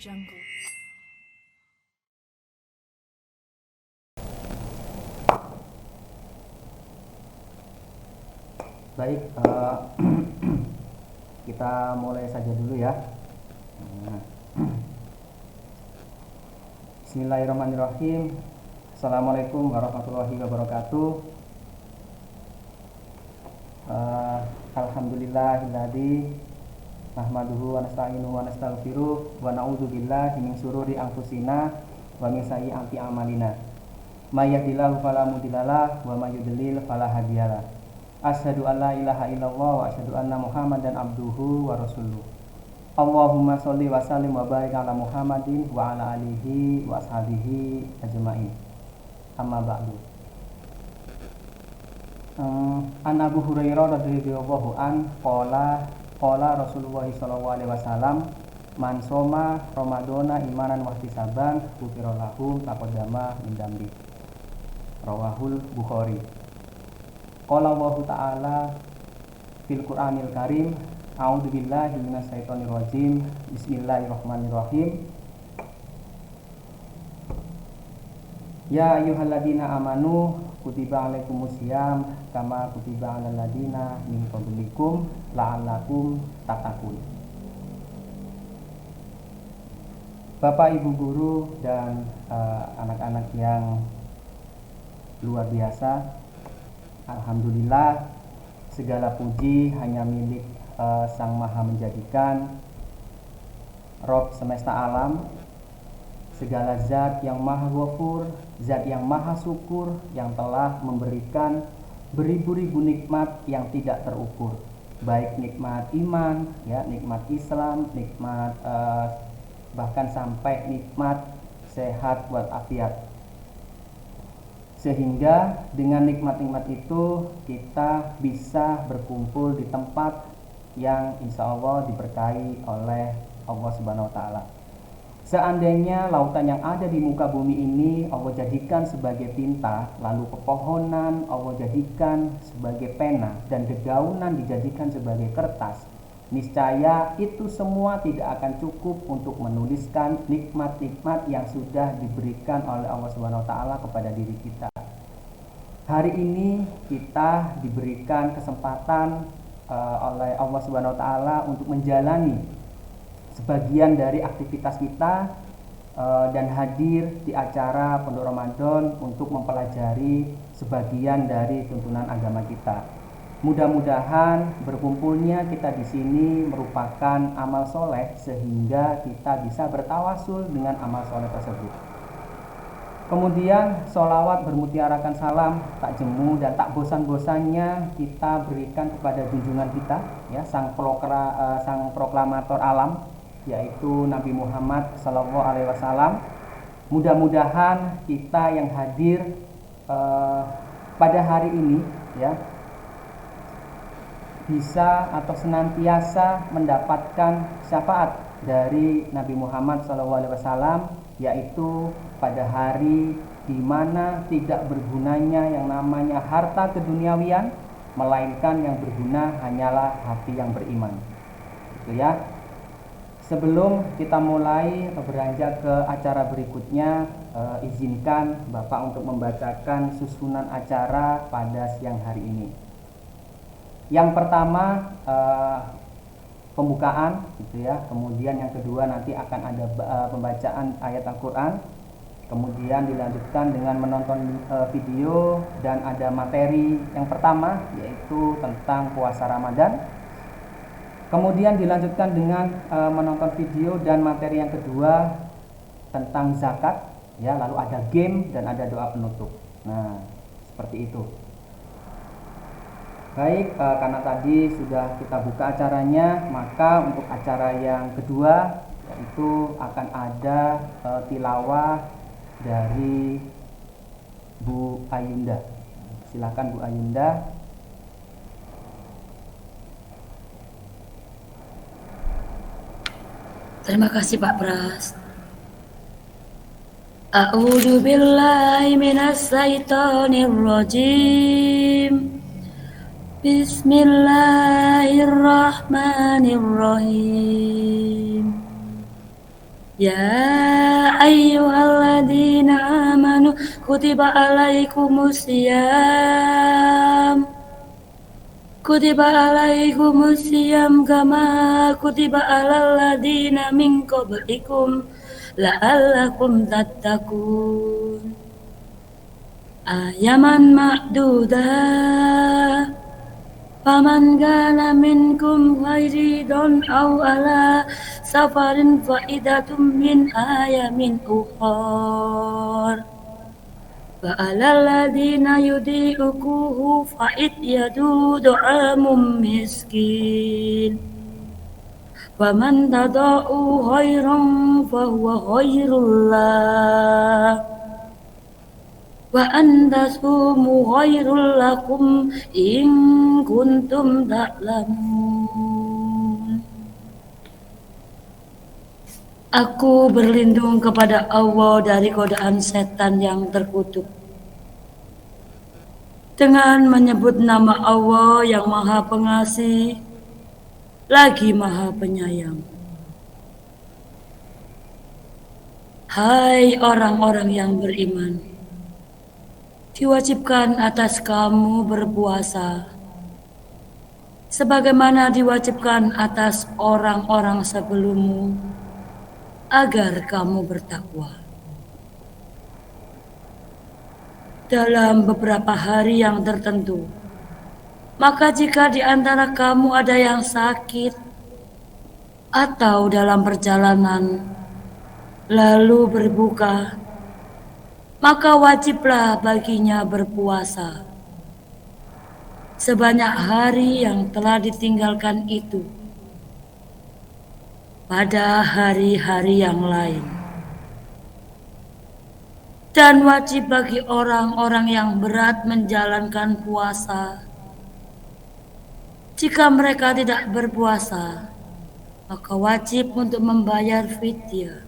Jungle. Baik, kita mulai saja dulu ya. Bismillahirrahmanirrahim. Assalamualaikum warahmatullahi wabarakatuh. Alhamdulillahilladzi nahmaduhu wa nasta'inuhu wa nastaghfiruh wa na'udzu billahi min syururi anfusina wa min sayyiati a'malina. May yahdihillahu fala mudhillalah wa may yudlil fala hadiyalah. Asyhadu an la ilaha illallah wa asyhadu anna Muhammadan abduhu wa rasuluh. Allahumma sholli wa sallim wa barik ala Muhammadin wa ala alihi wa ashabihi ajma'in. Amma ba'du. An Abu Hurairah radhiyallahu an qala Rasulullah sallallahu alaihi wasallam man soma ramadhana imanan wa ihtisaban ghufira lahu taqaddama min dambi. Rawahul Bukhari. Qala Allah ta'ala fil Qur'anil Karim, a'udzu billahi minasyaitonir rajim. Bismillahirrahmanirrahim. Ya ayyuhalladzina amanu kutiba alaikumusiyam kama kutiba alal ladzina min qablikum la'allakum tattaqun. Bapak, Ibu guru dan anak-anak yang luar biasa, alhamdulillah segala puji hanya milik Sang Maha Menjadikan, Rabb semesta alam, segala zat yang maha ghafur, zat yang maha syukur, yang telah memberikan beribu-ribu nikmat yang tidak terukur, baik nikmat iman, ya, nikmat Islam, nikmat bahkan sampai nikmat sehat walafiat. Sehingga dengan nikmat-nikmat itu kita bisa berkumpul di tempat yang insya Allah diberkahi oleh Allah Subhanahu wa Ta'ala. Seandainya lautan yang ada di muka bumi ini Allah jadikan sebagai tinta, lalu pepohonan Allah jadikan sebagai pena, dan dedaunan dijadikan sebagai kertas, niscaya itu semua tidak akan cukup untuk menuliskan nikmat-nikmat yang sudah diberikan oleh Allah Subhanahu wa Ta'ala kepada diri kita. Hari ini kita diberikan kesempatan oleh Allah Subhanahu wa Ta'ala untuk menjalani sebagian dari aktivitas kita dan hadir di acara Pondok Ramadan untuk mempelajari sebagian dari tuntunan agama kita. Mudah-mudahan berkumpulnya kita di sini merupakan amal soleh sehingga kita bisa bertawasul dengan amal soleh tersebut. Kemudian sholawat bermutiarakan salam tak jemu dan tak bosan-bosannya kita berikan kepada junjungan kita, ya, sang proklamator alam, yaitu Nabi Muhammad Sallallahu Alaihi Wasallam. Mudah-mudahan kita yang hadir pada hari ini, ya, bisa atau senantiasa mendapatkan syafaat dari Nabi Muhammad Sallallahu Alaihi Wasallam, yaitu pada hari di mana tidak bergunanya yang namanya harta keduniawian, melainkan yang berguna hanyalah hati yang beriman. Gitu ya. Sebelum kita mulai beranjak ke acara berikutnya, izinkan Bapak untuk membacakan susunan acara pada siang hari ini. Yang pertama pembukaan, gitu ya. Kemudian yang kedua nanti akan ada pembacaan ayat Al-Quran. Kemudian dilanjutkan dengan menonton video dan ada materi yang pertama yaitu tentang puasa Ramadan. Kemudian dilanjutkan dengan menonton video dan materi yang kedua tentang zakat, ya, lalu ada game dan ada doa penutup. Nah, seperti itu. Baik, karena tadi sudah kita buka acaranya, maka untuk acara yang kedua yaitu akan ada tilawah dari Bu Ayunda. Silakan Bu Ayunda. Terima kasih Pak Pras. A'udzu billahi minas syaitonir rajim. Bismillahirrahmanirrahim. Ya ayyuhalladzina amanu kutiba alaikumusiyam kutiba alaikumusiyam kama kutiba alal ladzina min qablikum la'allakum tattaqun. Ayaman ma'dudah faman kana minkum ghairidan aw ala safarin fa'idatum min ayamin ukhar wa alal ladina yudiquhu fa'idyatu du'amum miskin faman tada'u khairan fahuwa khairul lah wa antasumu khairul lakum in kuntum ta'lamun. Aku berlindung kepada Allah dari godaan setan yang terkutuk. Dengan menyebut nama Allah yang Maha Pengasih lagi Maha Penyayang. Hai orang-orang yang beriman, diwajibkan atas kamu berpuasa sebagaimana diwajibkan atas orang-orang sebelummu agar kamu bertakwa. Dalam beberapa hari yang tertentu, maka jika di antara kamu ada yang sakit atau dalam perjalanan lalu berbuka, maka wajiblah baginya berpuasa sebanyak hari yang telah ditinggalkan itu pada hari-hari yang lain. Dan wajib bagi orang-orang yang berat menjalankan puasa. Jika mereka tidak berpuasa, maka wajib untuk membayar fidyah,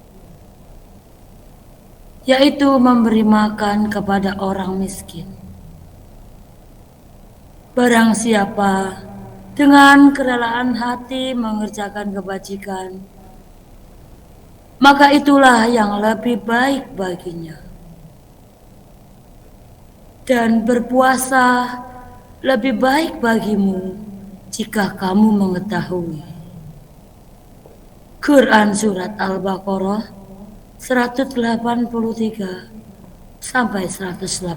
yaitu memberi makan kepada orang miskin. Barang siapa dengan kerelaan hati mengerjakan kebajikan, maka itulah yang lebih baik baginya. Dan berpuasa lebih baik bagimu jika kamu mengetahui. Quran Surat Al-Baqarah 183 sampai 184.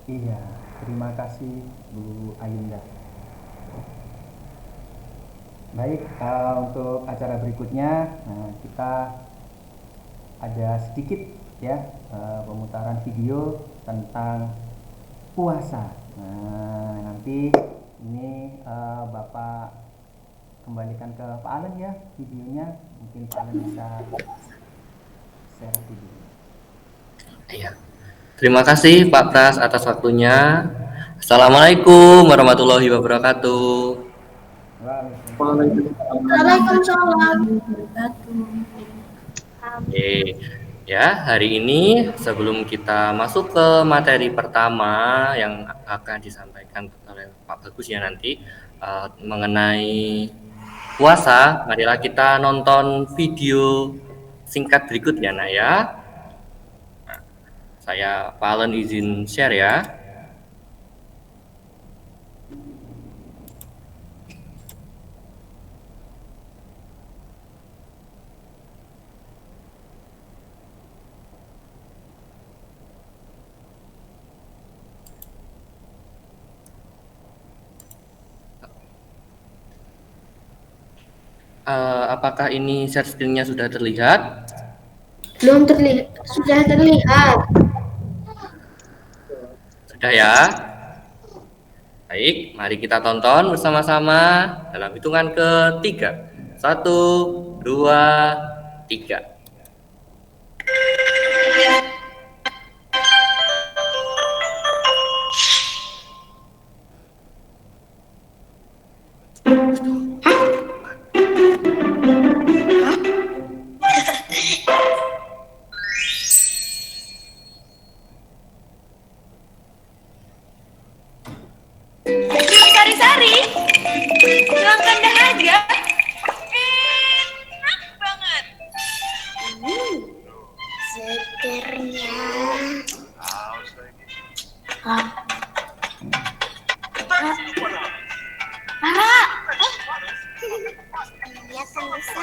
Iya, terima kasih Bu Ayunda. Baik, untuk acara berikutnya kita ada sedikit ya pemutaran video tentang puasa. Nah, nanti ini Bapak kembalikan ke Pak Alan ya videonya. Mungkin Pak Alan bisa share video. Iya. Terima kasih Pak Pras atas waktunya. Assalamualaikum warahmatullahi wabarakatuh. Waalaikumsalam. Oke. Ya, hari ini sebelum kita masuk ke materi pertama yang akan disampaikan oleh Pak Bagus ya nanti mengenai puasa, marilah kita nonton video singkat berikut ya Nak ya. Nah, saya Pak Alan izin share ya. Apakah ini share screen-nya sudah terlihat? Belum terlihat, sudah terlihat. Sudah ya? Baik, mari kita tonton bersama-sama dalam hitungan ketiga. 1, 2, 3. Sari-sari, doakan dahaga. Rara, iya kan bisa.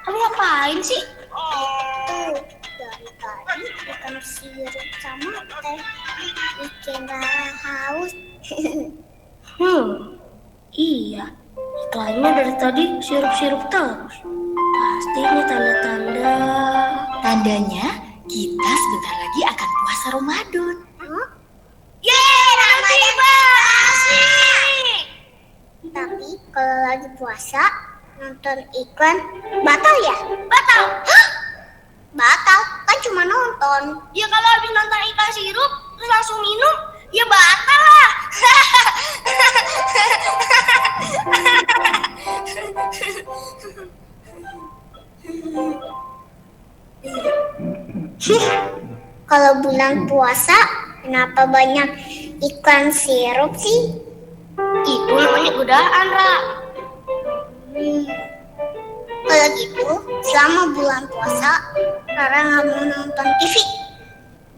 Kamu ngapain sih? Itu dari tadi ikan sirup sama teh bikin Rara haus. Iya. Iklannya dari tadi sirup-sirup terus. Pasti ini tanda-tanda. Tandanya kita sebentar lagi akan puasa Ramadan. Yeay, Ramadan asik. Tapi kalau lagi puasa nonton iklan batal ya? Batal. Hah? Batal? Kan cuma nonton. Ya kalau habis nonton iklan sirup terus langsung minum, ya batal lah. Kalau bulan puasa, kenapa banyak iklan sirup sih? Itu namanya godaan, Ra. Kalau gitu, selama bulan puasa, Rara nggak mau nonton TV.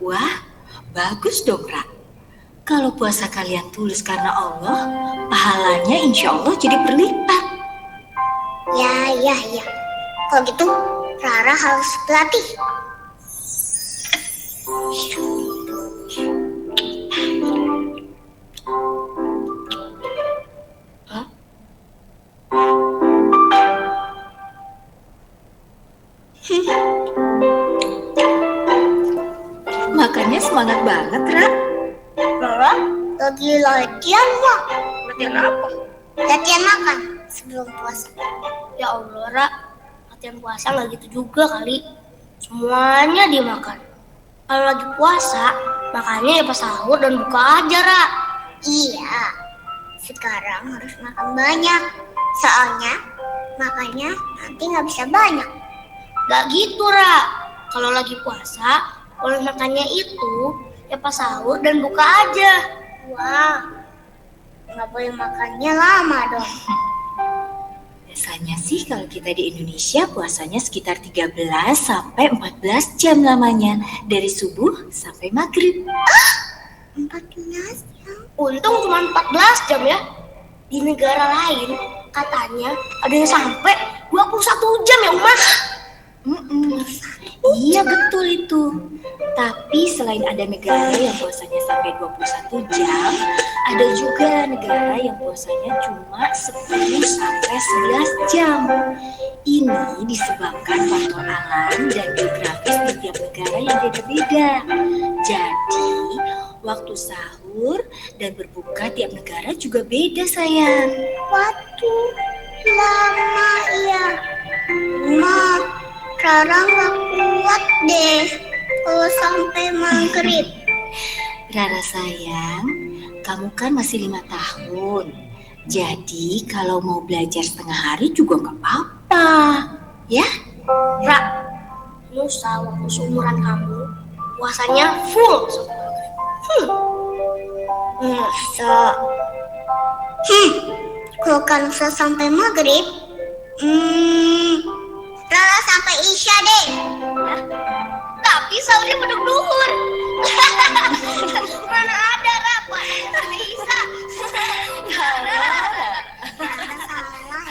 Wah, bagus dong, Ra. Kalau puasa kalian tulus karena Allah, pahalanya insya Allah jadi berlipat. Ya. Kalau gitu, Rara harus berlatih. Makanya semangat banget, Ra. Rara lagi latihan mak. Latihan apa? Latihan makan sebelum puasa. Ya Allah, Ra. Latihan puasa nggak gitu juga kali. Semuanya dimakan. Kalau lagi puasa, makannya ya pas sahur dan buka aja, Ra. Iya, sekarang harus makan banyak. Soalnya makannya nanti nggak bisa banyak. Gak gitu, Ra. Kalau lagi puasa, boleh makannya itu ya pas sahur dan buka aja. Wah, nggak boleh makannya lama dong. Biasanya sih kalau kita di Indonesia puasanya sekitar 13 sampai 14 jam lamanya. Dari subuh sampai maghrib. 14 jam. Untung cuma 14 jam ya. Di negara lain katanya ada yang sampai 21 jam ya, Mas. Iya betul itu. Tapi selain ada negara yang puasanya sampai 21 jam, ada juga negara yang puasanya cuma 10 sampai 11 jam. Ini disebabkan faktor alam dan geografis di tiap negara yang beda-beda. Jadi, waktu sahur dan berbuka tiap negara juga beda, sayang. Waduh, lama ya. Ma, Rara nggak kuat deh kalau sampai maghrib. Rara sayang, kamu kan masih 5 tahun. Jadi kalau mau belajar setengah hari juga nggak apa-apa. Ya? Ra, Nusa waktu seumuran kamu puasanya full sampai maghrib. Masa? Kalau kan bisa sampai maghrib, Rara sampai Isya deh. Tapi sahurnya beduk duhur. Mana ada, Ra? Sampai Isa. Rara salah ya.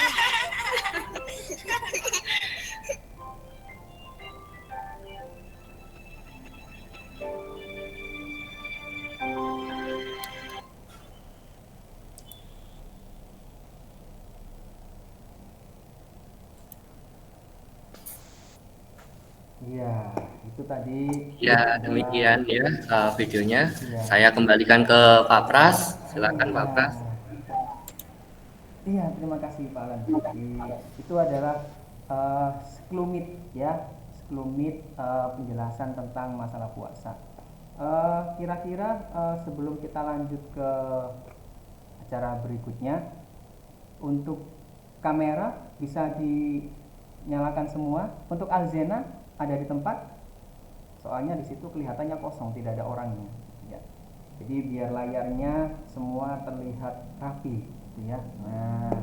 Iya, itu tadi. Ya, demikian ya videonya. Iya. Saya kembalikan ke Pak Pras. Silakan Pak Pras. Iya, terima kasih Pak Alan. Itu adalah sekelumit ya, sekelumit penjelasan tentang masalah puasa. Kira-kira sebelum kita lanjut ke acara berikutnya, untuk kamera bisa dinyalakan semua. Untuk Alzena ada di tempat, soalnya di situ kelihatannya kosong, tidak ada orangnya. Ya. Jadi biar layarnya semua terlihat rapi, gitu ya. Nah,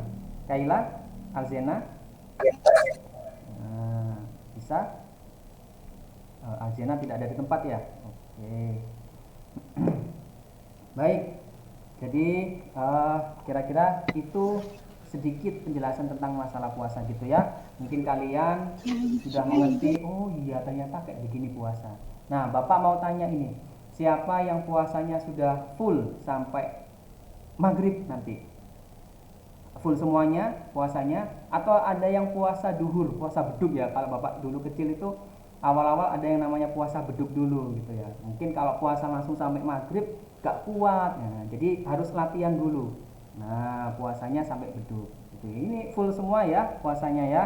Kaila, Alzena, bisa? Alzena tidak ada di tempat ya. Oke. Baik, jadi kira-kira itu sedikit penjelasan tentang masalah puasa gitu ya. Mungkin kalian sudah mengerti, oh iya ternyata kayak begini puasa. Nah, Bapak mau tanya ini, siapa yang puasanya sudah full sampai maghrib nanti? Full semuanya puasanya, atau ada yang puasa duhur, puasa beduk ya? Kalau Bapak dulu kecil itu awal-awal ada yang namanya puasa beduk dulu gitu ya. Mungkin kalau puasa langsung sampai maghrib gak kuat, nah, jadi harus latihan dulu. Nah, puasanya sampai beduk. Gitu. Ini full semua ya puasanya ya.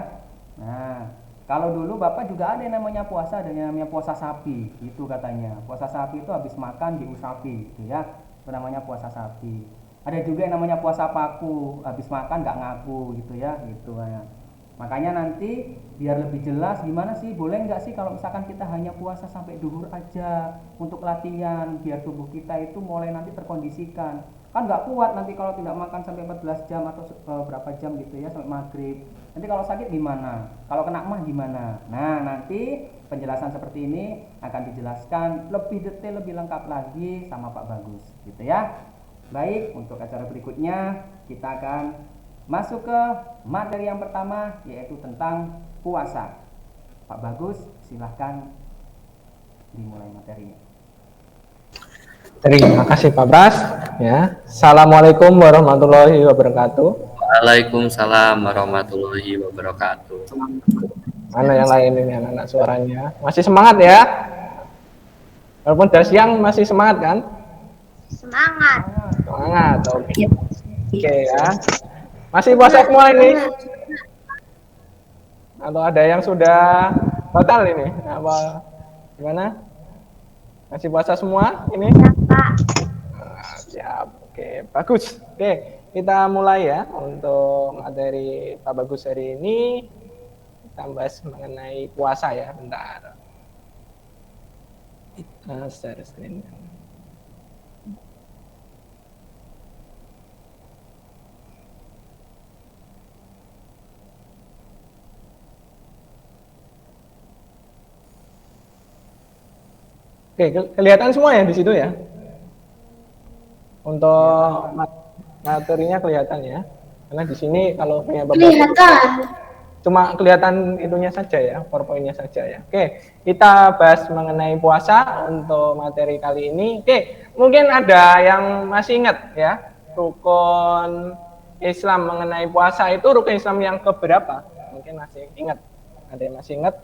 Nah, kalau dulu Bapak juga ada yang namanya puasa, ada yang namanya puasa sapi, itu katanya. Puasa sapi itu habis makan diusapi, gitu ya. Itu namanya puasa sapi. Ada juga yang namanya puasa paku, habis makan nggak ngaku, gitu ya, gitu ya. Makanya nanti biar lebih jelas gimana sih, boleh nggak sih kalau misalkan kita hanya puasa sampai duhur aja untuk latihan, biar tubuh kita itu mulai nanti terkondisikan. Kan nggak kuat nanti kalau tidak makan sampai 14 jam atau berapa jam gitu ya sampai maghrib. Nanti kalau sakit gimana? Kalau kena mah gimana? Nah, nanti penjelasan seperti ini akan dijelaskan lebih detail, lebih lengkap lagi sama Pak Bagus gitu ya. Baik, untuk acara berikutnya kita akan masuk ke materi yang pertama, yaitu tentang puasa. Pak Bagus, silahkan dimulai materinya. Terima kasih Pak Bras. Ya. Assalamualaikum warahmatullahi wabarakatuh. Waalaikumsalam warahmatullahi wabarakatuh. Mana yang lain ini anak-anak suaranya? Masih semangat ya? Walaupun udah siang masih semangat kan? Semangat. Semangat. Oke. Oke ya. Masih puasa semua ini? Atau ada yang sudah batal ini? Apa gimana? Masih puasa semua ini? Siap. Oke, bagus. Oke, kita mulai ya untuk materi Pak Bagus hari ini. Kita bahas mengenai puasa ya, bentar. Share screen. Oke, kelihatan semua ya di situ ya. Untuk materinya kelihatan ya. Karena di sini kalau punya Bapak Kelihatan. cuma kelihatan itunya saja ya, PowerPoint-nya saja ya. Oke, kita bahas mengenai puasa untuk materi kali ini. Oke, mungkin ada yang masih ingat ya, rukun Islam mengenai puasa itu rukun Islam yang keberapa? Mungkin masih ingat. Ada yang masih ingat?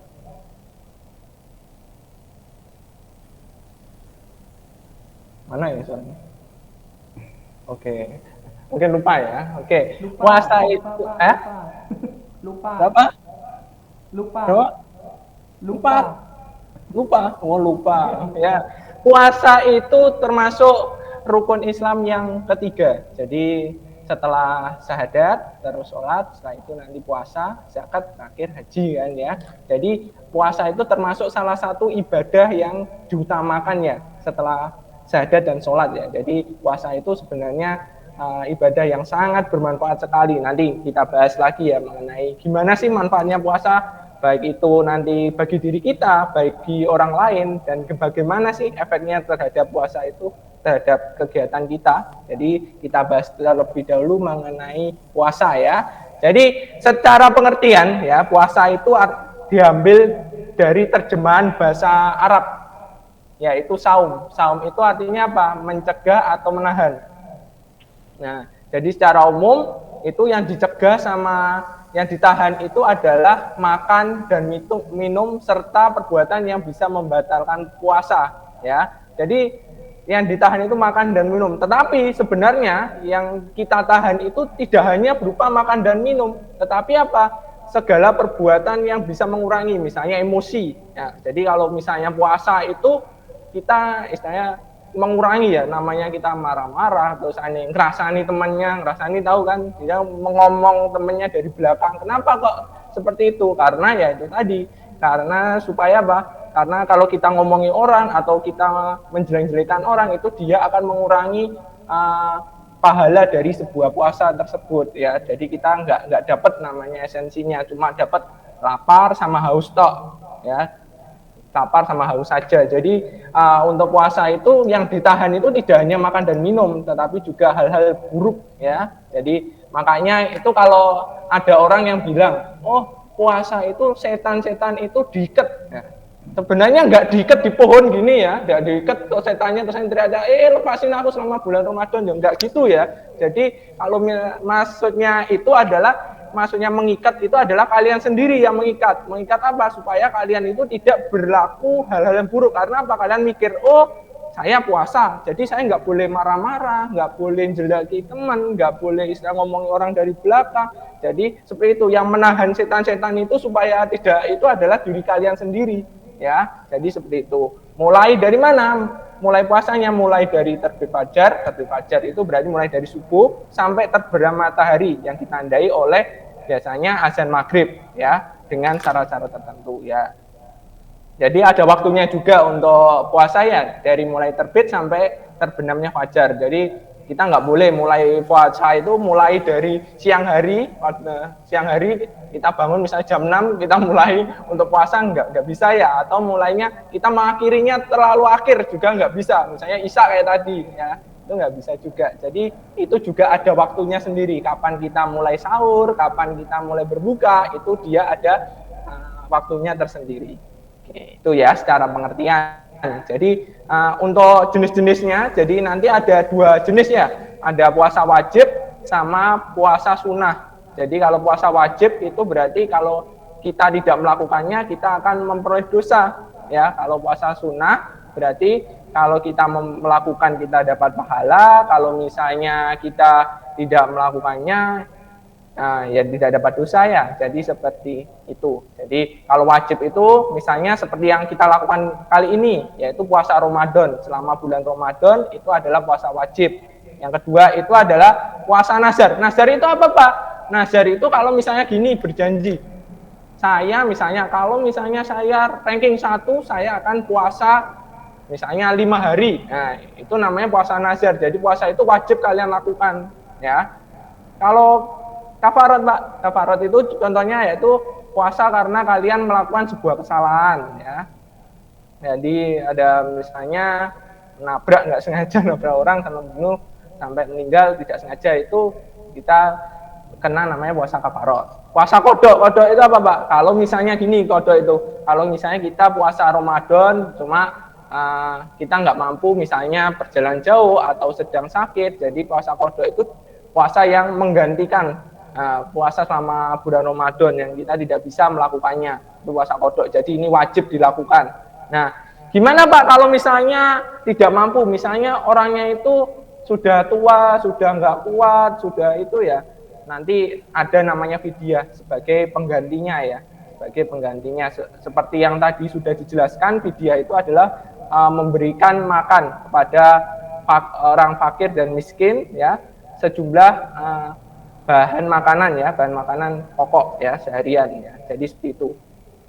Mana ya soalnya? Oke. Mungkin lupa ya. Oke. Puasa itu Lupa. berapa? Lupa. Berapa? Lupa. Oh, lupa. Ya. Puasa itu termasuk rukun Islam yang ketiga. Jadi setelah syahadat, terus sholat, setelah itu nanti puasa, zakat, terakhir haji kan ya. Jadi puasa itu termasuk salah satu ibadah yang diutamakannya setelah syahadat dan sholat ya. Jadi puasa itu sebenarnya ibadah yang sangat bermanfaat sekali. Nanti kita bahas lagi ya mengenai gimana sih manfaatnya puasa, baik itu nanti bagi diri kita, bagi orang lain, dan bagaimana sih efeknya terhadap puasa itu terhadap kegiatan kita. Jadi kita bahas terlebih dahulu mengenai puasa ya. Jadi secara pengertian ya, puasa itu diambil dari terjemahan bahasa Arab, yaitu saum. Saum itu artinya apa? Mencegah atau menahan. Nah, jadi secara umum itu yang dicegah sama yang ditahan itu adalah makan dan minum serta perbuatan yang bisa membatalkan puasa ya. Jadi yang ditahan itu makan dan minum. Tetapi sebenarnya yang kita tahan itu tidak hanya berupa makan dan minum, tetapi apa? Segala perbuatan yang bisa mengurangi, misalnya emosi. Ya, jadi kalau misalnya puasa itu kita istilahnya mengurangi ya, namanya kita marah-marah, terus ngerasani temannya, ngerasani tahu kan, dia mengomong temannya dari belakang. Kenapa kok seperti itu? Karena ya itu tadi, karena supaya apa? Karena kalau kita ngomongi orang atau kita menjelek-jelekan orang itu dia akan mengurangi pahala dari sebuah puasa tersebut ya. Jadi kita nggak dapat namanya esensinya, cuma dapat lapar sama haus tok ya. lapar sama haus saja. Jadi untuk puasa itu yang ditahan itu tidak hanya makan dan minum, tetapi juga hal-hal buruk ya. Jadi makanya itu kalau ada orang yang bilang, oh puasa itu setan-setan itu diikat. Ya. Sebenarnya nggak diikat di pohon gini ya, nggak diikat kok setannya terus yang teriak, lepasin aku selama bulan Ramadan, ya nggak gitu ya. Jadi kalau maksudnya itu adalah maksudnya mengikat itu adalah kalian sendiri yang mengikat. Mengikat apa? Supaya kalian itu tidak berlaku hal-hal yang buruk. Karena apa? Kalian mikir, oh saya puasa, jadi saya nggak boleh marah-marah, nggak boleh jeleki teman, nggak boleh istilah ngomongin orang dari belakang. Jadi seperti itu, yang menahan setan-setan itu supaya tidak itu adalah diri kalian sendiri. Ya, jadi seperti itu. Mulai dari mana? Mulai puasanya mulai dari terbit fajar. Terbit fajar itu berarti mulai dari subuh sampai terbenam matahari yang ditandai oleh biasanya azan maghrib ya, dengan cara-cara tertentu ya. Jadi ada waktunya juga untuk puasa ya, dari mulai terbit sampai terbenamnya fajar. Jadi kita nggak boleh mulai puasa itu mulai dari siang hari. Siang hari kita bangun misalnya jam 6 kita mulai untuk puasa, nggak bisa ya. Atau mulainya kita mengakhirinya terlalu akhir juga nggak bisa. Misalnya isya kayak tadi ya, itu nggak bisa juga. Jadi itu juga ada waktunya sendiri. Kapan kita mulai sahur, kapan kita mulai berbuka, itu dia ada waktunya tersendiri. Oke, itu ya secara pengertian. Jadi untuk jenis-jenisnya, jadi nanti ada 2 jenis ya, ada puasa wajib sama puasa sunnah. Jadi kalau puasa wajib itu berarti kalau kita tidak melakukannya kita akan memperoleh dosa ya. Kalau puasa sunnah berarti kalau kita melakukan kita dapat pahala, kalau misalnya kita tidak melakukannya ya tidak dapat dosa ya. Jadi seperti itu. Jadi kalau wajib itu misalnya seperti yang kita lakukan kali ini, yaitu puasa Ramadan. Selama bulan Ramadan itu adalah puasa wajib. Yang kedua itu adalah puasa nazar. Nazar itu apa Pak? Nazar itu kalau misalnya gini, berjanji. Saya misalnya, kalau misalnya saya ranking 1, saya akan puasa misalnya 5 hari. Nah, itu namanya puasa nazar. Jadi puasa itu wajib kalian lakukan ya. Kalau kafarat Pak, kafarat itu contohnya yaitu puasa karena kalian melakukan sebuah kesalahan ya. Jadi ada misalnya nabrak nggak sengaja, nabrak orang sampai bunuh sampai meninggal tidak sengaja, itu kita kena namanya puasa kafarat. Puasa kodok, kodok itu apa Pak? Kalau misalnya gini kodok itu, kalau misalnya kita puasa Ramadan cuma kita nggak mampu misalnya berjalan jauh atau sedang sakit, jadi puasa kodok itu puasa yang menggantikan puasa selama bulan Ramadan yang kita tidak bisa melakukannya, itu puasa kodok. Jadi ini wajib dilakukan. Nah, gimana Pak kalau misalnya tidak mampu, misalnya orangnya itu sudah tua, sudah nggak kuat, sudah itu ya, nanti ada namanya fidyah sebagai penggantinya ya, sebagai penggantinya. Seperti yang tadi sudah dijelaskan, fidyah itu adalah memberikan makan kepada orang fakir dan miskin ya, sejumlah bahan makanan ya, bahan makanan pokok ya seharian ya. Jadi seperti itu.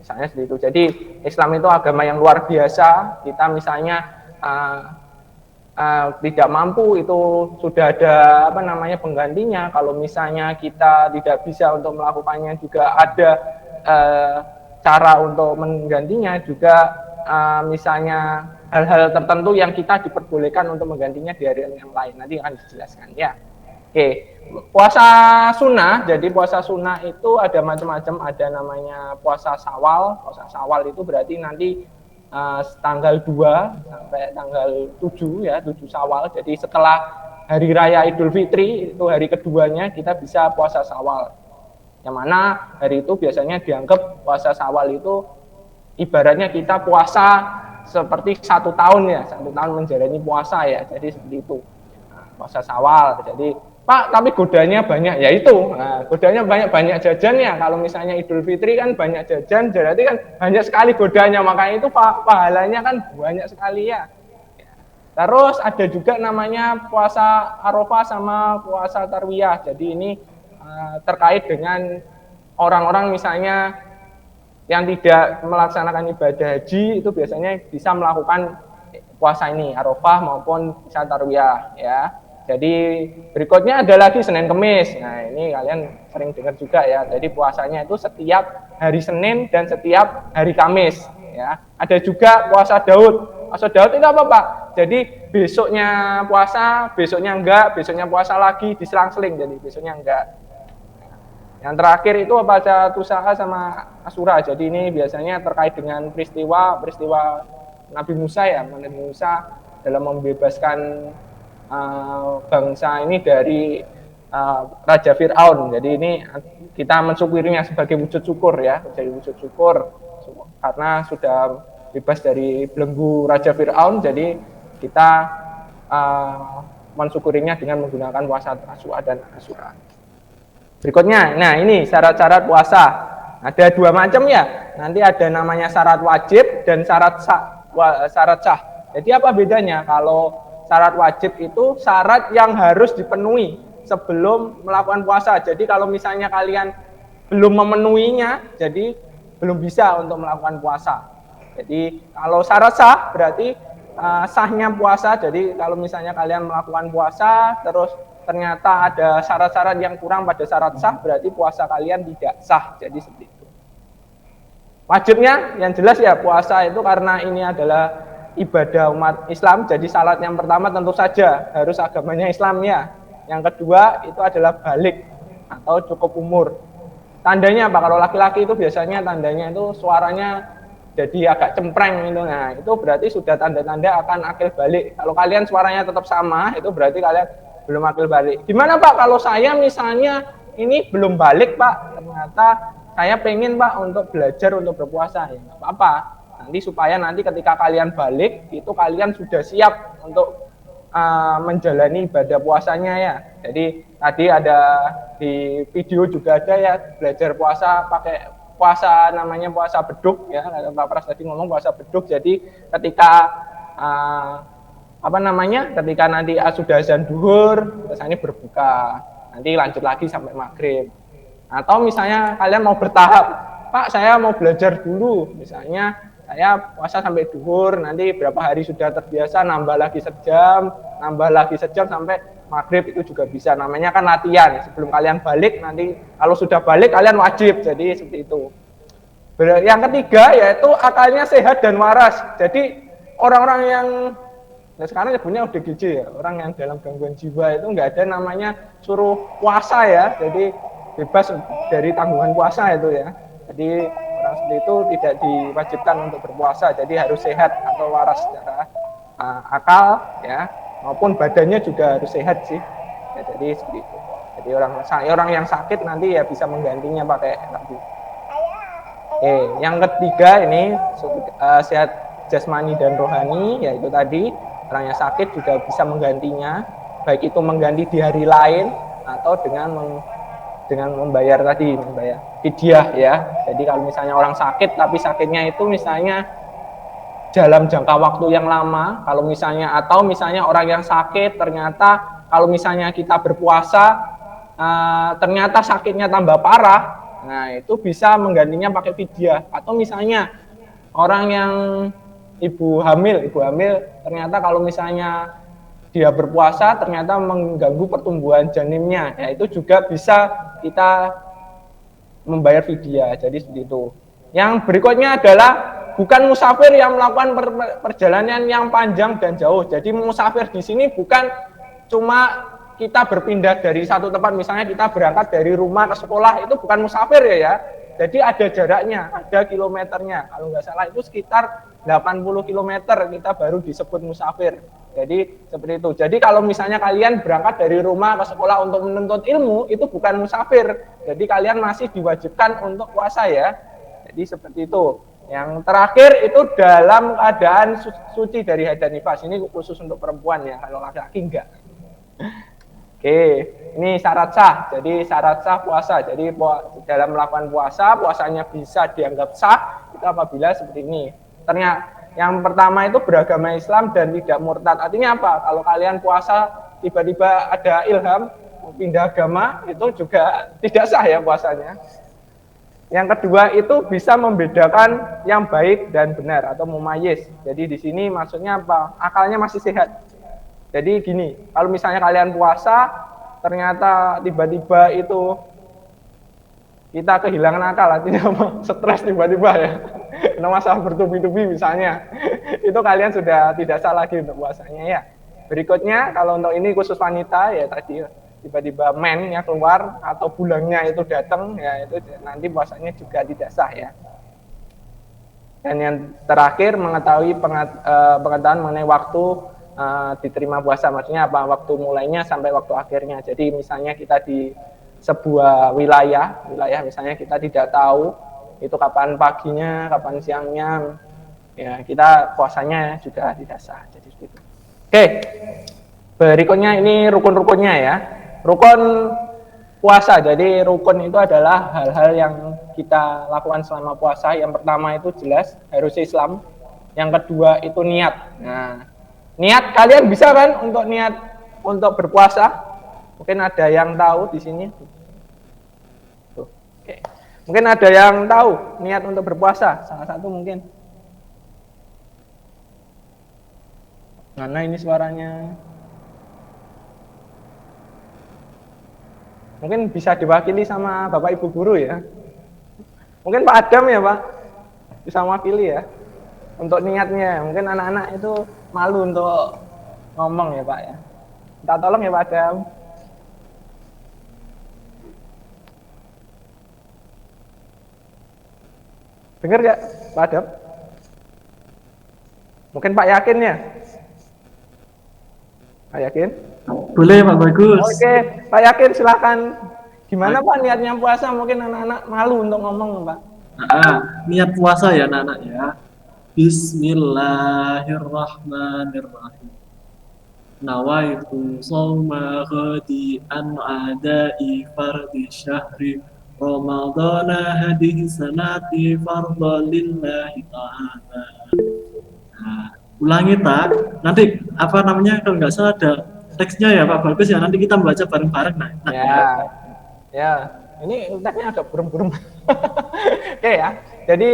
Misalnya seperti itu. Jadi Islam itu agama yang luar biasa. Kita misalnya tidak mampu, itu sudah ada apa namanya penggantinya. Kalau misalnya kita tidak bisa untuk melakukannya, juga ada cara untuk menggantinya. Juga misalnya hal-hal tertentu yang kita diperbolehkan untuk menggantinya di hari yang lain. Nanti akan dijelaskan ya. Oke, puasa sunnah. Jadi puasa sunnah itu ada macam-macam. Ada namanya puasa Syawal. Puasa Syawal itu berarti nanti tanggal 2 sampai tanggal 7 ya, 7 Syawal. Jadi setelah hari raya Idul Fitri, itu hari keduanya kita bisa puasa Syawal. Yang mana hari itu biasanya dianggap puasa Syawal itu ibaratnya kita puasa seperti 1 tahun ya, 1 tahun menjalani puasa ya. Jadi seperti itu. Puasa Syawal. Jadi Pak, tapi godanya banyak, ya itu. Nah, godanya banyak jajan ya. Kalau misalnya Idul Fitri kan banyak jajan, berarti kan banyak sekali godanya. Makanya itu pahalanya kan banyak sekali ya. Terus ada juga namanya puasa Arafah sama puasa Tarwiyah. Jadi ini terkait dengan orang-orang misalnya yang tidak melaksanakan ibadah haji, itu biasanya bisa melakukan puasa ini, Arafah maupun puasa Tarwiyah ya. Jadi berikutnya ada lagi Senin Kemis. Nah, ini kalian sering dengar juga ya. Jadi puasanya itu setiap hari Senin dan setiap hari Kamis ya. Ada juga puasa Daud. Puasa Daud itu apa, Pak? Jadi besoknya puasa, besoknya enggak, besoknya puasa lagi, diselang-seling, jadi besoknya enggak. Yang terakhir itu puasa Tusa'a sama Asyura. Jadi ini biasanya terkait dengan peristiwa Nabi Musa ya, Nabi Musa dalam membebaskan bangsa ini dari Raja Fir'aun. Jadi ini kita mensyukurinya sebagai wujud syukur ya, jadi wujud syukur karena sudah bebas dari belenggu Raja Fir'aun. Jadi kita mensyukurinya dengan menggunakan puasa Tasu'a dan Asyura. Berikutnya, nah ini syarat-syarat puasa. Ada 2 macam ya. Nanti ada namanya syarat wajib dan syarat sah. Jadi apa bedanya? Kalau syarat wajib itu syarat yang harus dipenuhi sebelum melakukan puasa. Jadi kalau misalnya kalian belum memenuhinya, jadi belum bisa untuk melakukan puasa. Jadi kalau syarat sah berarti sahnya puasa. Jadi kalau misalnya kalian melakukan puasa terus ternyata ada syarat-syarat yang kurang pada syarat sah, berarti puasa kalian tidak sah. Jadi seperti itu. Wajibnya yang jelas ya, puasa itu karena ini adalah ibadah umat Islam. Jadi syarat yang pertama tentu saja harus agamanya Islam ya. Yang kedua itu adalah balik atau cukup umur. Tandanya apa? Kalau laki-laki itu biasanya tandanya itu suaranya jadi agak cempreng gitu. Nah, itu berarti sudah tanda-tanda akan akil balik. Kalau kalian suaranya tetap sama, itu berarti kalian belum akil balik. Gimana Pak kalau saya misalnya ini belum balik Pak, ternyata saya pengen Pak untuk belajar untuk berpuasa, ya nggak apa-apa. Nanti supaya nanti ketika kalian balik itu kalian sudah siap untuk menjalani ibadah puasanya ya. Jadi tadi ada di video juga ada ya, belajar puasa pakai puasa namanya puasa beduk ya. Pak Pras tadi ngomong puasa beduk. Jadi ketika ketika nanti sudah azan duhur, biasanya berbuka, nanti lanjut lagi sampai maghrib. Atau misalnya kalian mau bertahap, Pak saya mau belajar dulu, misalnya saya puasa sampai duhur, nanti berapa hari sudah terbiasa, nambah lagi sejam sampai maghrib, itu juga bisa. Namanya kan latihan, sebelum kalian balik, nanti kalau sudah balik kalian wajib, jadi seperti itu. Yang ketiga yaitu akalnya sehat dan waras. Jadi orang-orang yang sekarang nyebutnya ODGJ ya, orang yang dalam gangguan jiwa itu nggak ada namanya suruh puasa ya, jadi bebas dari tanggungan puasa itu ya. Jadi orang seperti itu tidak diwajibkan untuk berpuasa, jadi harus sehat atau waras secara akal ya, maupun badannya juga harus sehat sih ya, jadi seperti itu. Jadi orang yang sakit nanti ya bisa menggantinya pakai tadi. Yang ketiga ini sehat jasmani dan rohani, yaitu tadi orang yang sakit juga bisa menggantinya, baik itu mengganti di hari lain atau dengan membayar fidyah ya. Jadi kalau misalnya orang sakit tapi sakitnya itu misalnya dalam jangka waktu yang lama, kalau misalnya atau misalnya orang yang sakit ternyata kalau misalnya kita berpuasa ternyata sakitnya tambah parah, nah itu bisa menggantinya pakai fidyah. Atau misalnya orang yang ibu hamil ternyata kalau misalnya dia berpuasa ternyata mengganggu pertumbuhan janinnya, ya itu juga bisa kita membayar fidyah. Jadi seperti itu. Yang berikutnya adalah bukan musafir yang melakukan perjalanan yang panjang dan jauh. Jadi musafir di sini bukan cuma kita berpindah dari satu tempat, misalnya kita berangkat dari rumah ke sekolah, itu bukan musafir ya. Jadi ada jaraknya, ada kilometernya. Kalau nggak salah itu sekitar 80 km kita baru disebut musafir. Jadi seperti itu. Jadi kalau misalnya kalian berangkat dari rumah ke sekolah untuk menuntut ilmu, itu bukan musafir. Jadi kalian masih diwajibkan untuk puasa ya. Jadi seperti itu. Yang terakhir itu dalam keadaan suci dari haid dan nifas. Ini khusus untuk perempuan ya, kalau laki-laki enggak. Oke, ini syarat sah. Jadi syarat sah puasa. Jadi dalam melakukan puasa, puasanya bisa dianggap sah itu apabila seperti ini. Ternyata yang pertama itu beragama Islam dan tidak murtad. Artinya apa? Kalau kalian puasa tiba-tiba ada ilham pindah agama, itu juga tidak sah ya puasanya. Yang kedua itu bisa membedakan yang baik dan benar atau mumayyiz. Jadi di sini maksudnya apa? Akalnya masih sehat. Jadi gini, kalau misalnya kalian puasa ternyata tiba-tiba itu kita kehilangan akal, artinya apa? Stres tiba-tiba ya. Karena masalah bertubi-tubi misalnya, itu kalian sudah tidak sah lagi untuk puasanya ya. Berikutnya, kalau untuk ini khusus wanita ya tadi tiba-tiba mennya keluar atau bulangnya itu datang ya itu nanti puasanya juga tidak sah ya. Dan yang terakhir mengetahui pengetahuan mengenai waktu diterima puasa, maksudnya apa, waktu mulainya sampai waktu akhirnya. Jadi misalnya kita di sebuah wilayah misalnya kita tidak tahu itu kapan paginya, kapan siangnya, ya kita puasanya juga tidak sah. Jadi seperti itu. Oke, berikutnya ini rukun-rukunnya ya. Rukun puasa, jadi rukun itu adalah hal-hal yang kita lakukan selama puasa. Yang pertama itu jelas harus Islam. Yang kedua itu niat. Nah, niat kalian bisa kan untuk niat untuk berpuasa? Mungkin ada yang tahu di sini. Tuh, oke. Mungkin ada yang tahu niat untuk berpuasa. Salah satu mungkin. Mana ini suaranya? Mungkin bisa diwakili sama Bapak Ibu guru ya. Mungkin Pak Adam ya Pak, bisa mewakili ya. Untuk niatnya, mungkin anak-anak itu malu untuk ngomong ya Pak ya. Minta tolong ya Pak Adam. Dengar gak Pak Adam? Mungkin Pak Yakin ya? Pak Yakin? Boleh Pak Bagus. Oke, Pak Yakin silakan. Gimana Pak niatnya puasa? Mungkin anak-anak malu untuk ngomong Pak. Niat puasa ya anak-anak ya. Bismillahirrahmanirrahim. Nawaitu shauma ghadi'an adai fardi syahri Ramadana hadhihi sanati fardalillahi ta'ala. Nah, ulangi tak. Nanti apa namanya kalau nggak salah ada teksnya ya Pak Bagus ya, nanti kita baca bareng-bareng. Nah ya, ini teksnya agak burem-burem. Oke ya, jadi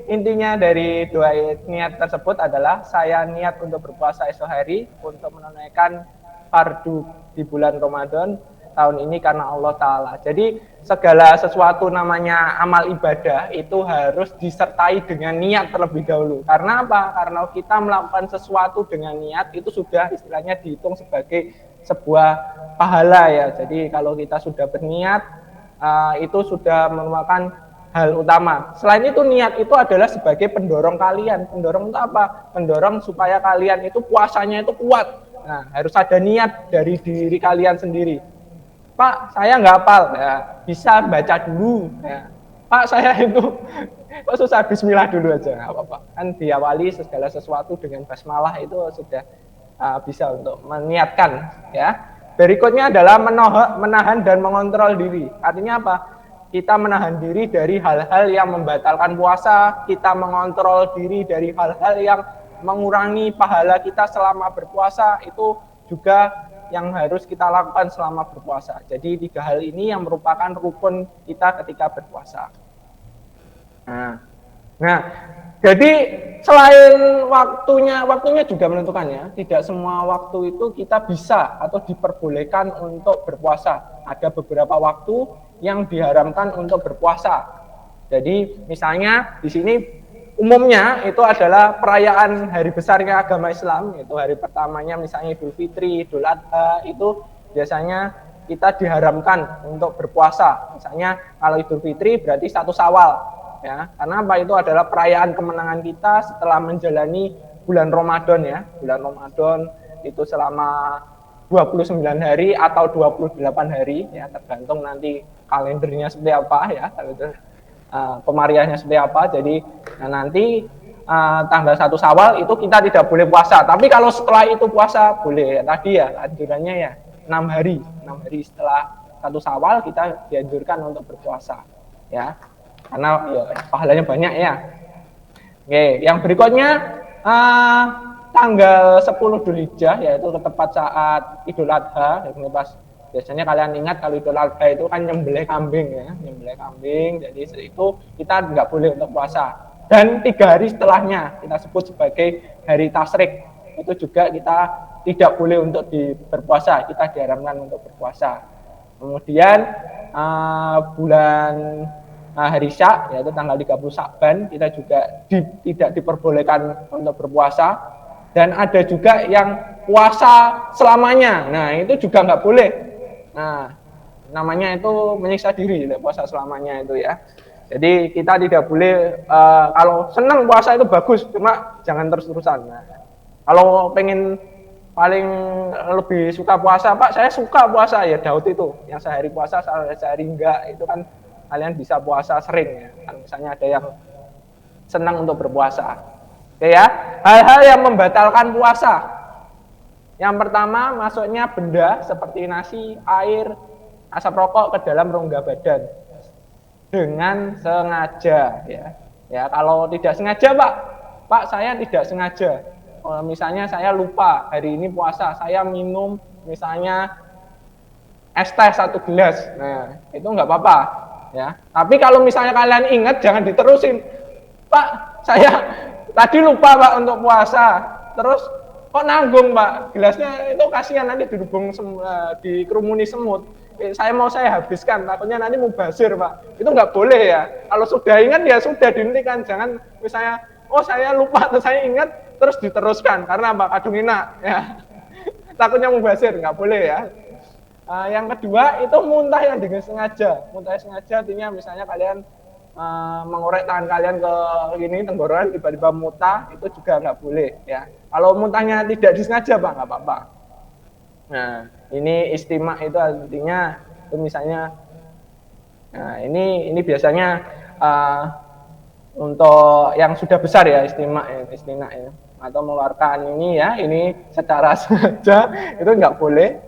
intinya dari dua niat tersebut adalah saya niat untuk berpuasa esok hari untuk menunaikan fardu di bulan Ramadan tahun ini karena Allah Ta'ala. Jadi segala sesuatu namanya amal ibadah itu harus disertai dengan niat terlebih dahulu. Karena apa? Karena kita melakukan sesuatu dengan niat itu sudah istilahnya dihitung sebagai sebuah pahala ya. Jadi kalau kita sudah berniat itu sudah merupakan hal utama. Selain itu niat itu adalah sebagai pendorong kalian. Pendorong itu apa? Pendorong supaya kalian itu puasanya itu kuat. Nah, harus ada niat dari diri kalian sendiri. Pak, saya nggak hafal, ya, bisa baca dulu. Ya. Pak, saya itu kok susah bismillah dulu aja, nggak apa-apa. Kan diawali segala sesuatu dengan basmalah itu sudah bisa untuk meniatkan. Ya. Berikutnya adalah menahan dan mengontrol diri. Artinya apa? Kita menahan diri dari hal-hal yang membatalkan puasa, kita mengontrol diri dari hal-hal yang mengurangi pahala kita selama berpuasa, itu juga yang harus kita lakukan selama berpuasa. Jadi 3 hal ini yang merupakan rukun kita ketika berpuasa. Nah, jadi selain waktunya juga menentukan ya. Tidak semua waktu itu kita bisa atau diperbolehkan untuk berpuasa. Ada beberapa waktu yang diharamkan untuk berpuasa. Jadi misalnya di sini umumnya itu adalah perayaan hari besarnya agama Islam, yaitu hari pertamanya misalnya Idul Fitri, Idul Adha, itu biasanya kita diharamkan untuk berpuasa. Misalnya kalau Idul Fitri berarti 1 Syawal, ya. Karena apa? Itu adalah perayaan kemenangan kita setelah menjalani bulan Ramadan ya. Bulan Ramadan itu selama 29 hari atau 28 hari ya, tergantung nanti kalendernya seperti apa ya, pemariahnya seperti apa. Jadi nanti tanggal 1 Syawal itu kita tidak boleh puasa. Tapi kalau setelah itu puasa boleh. Tadi ya anjurannya ya 6 hari setelah 1 Syawal kita dianjurkan untuk berpuasa. Ya. Karena ya, pahalanya banyak ya. Oke, yang berikutnya tanggal 10 Dzulhijjah yaitu tepat saat Idul Adha. Ini pas biasanya kalian ingat kalau Idul Adha itu kan nyembelih kambing ya, jadi itu kita nggak boleh untuk puasa. Dan 3 hari setelahnya kita sebut sebagai hari Tasyrik, itu juga kita tidak boleh untuk berpuasa, kita diharamkan untuk berpuasa. Kemudian bulan hari Syak, yaitu tanggal 30 Syakban, kita juga tidak diperbolehkan untuk berpuasa. Dan ada juga yang puasa selamanya. Nah, itu juga nggak boleh. Nah, namanya itu menyiksa diri, puasa selamanya itu ya. Jadi kita tidak boleh, kalau senang puasa itu bagus, cuma jangan terus-terusan. Nah, kalau pengen paling lebih suka puasa, Pak, saya suka puasa, ya Daud itu, yang sehari puasa, sehari enggak, itu kan kalian bisa puasa sering ya. Kan misalnya ada yang senang untuk berpuasa. Oke ya, hal-hal yang membatalkan puasa. Yang pertama, masuknya benda seperti nasi, air, asap rokok ke dalam rongga badan dengan sengaja ya. Ya, kalau tidak sengaja, Pak saya tidak sengaja. Misalnya saya lupa hari ini puasa, saya minum misalnya es teh 1 gelas. Nah, itu nggak apa-apa ya. Tapi kalau misalnya kalian ingat, jangan diterusin. Pak, saya tadi lupa Pak untuk puasa, terus kok nanggung Pak, gelasnya itu kasihan nanti dikerumuni semut. Saya habiskan, takutnya nanti mubazir Pak. Itu nggak boleh ya. Kalau sudah ingat ya sudah dihentikan, jangan misalnya saya lupa atau saya ingat terus diteruskan karena Pak kadung enak ya. Takutnya mubazir, nggak boleh ya. Yang kedua itu muntah yang dengan sengaja. Muntah sengaja artinya misalnya kalian mengorek tangan kalian ke ini tenggorokan tiba-tiba muntah, itu juga nggak boleh ya. Kalau muntahnya tidak disengaja Pak, nggak apa-apa. Nah, ini istimak itu artinya itu misalnya, nah ini biasanya untuk yang sudah besar ya istimak ya, atau mengeluarkan ini ya, ini secara sengaja itu nggak boleh.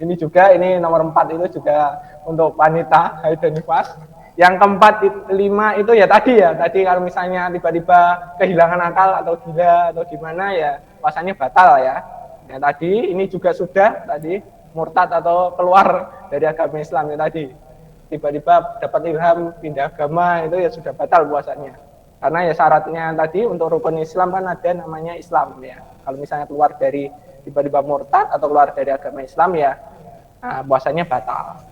Ini juga, ini nomor 4 itu juga untuk wanita haid dan nifas. Yang keempat, 5 itu ya tadi kalau misalnya tiba-tiba kehilangan akal atau gila atau gimana ya puasanya batal ya. Ya tadi ini juga sudah tadi murtad atau keluar dari agama Islam ya tadi. Tiba-tiba dapat ilham pindah agama itu ya sudah batal puasanya. Karena ya syaratnya tadi untuk rukun Islam kan ada namanya Islam ya. Kalau misalnya keluar dari tiba-tiba murtad atau keluar dari agama Islam ya puasanya batal.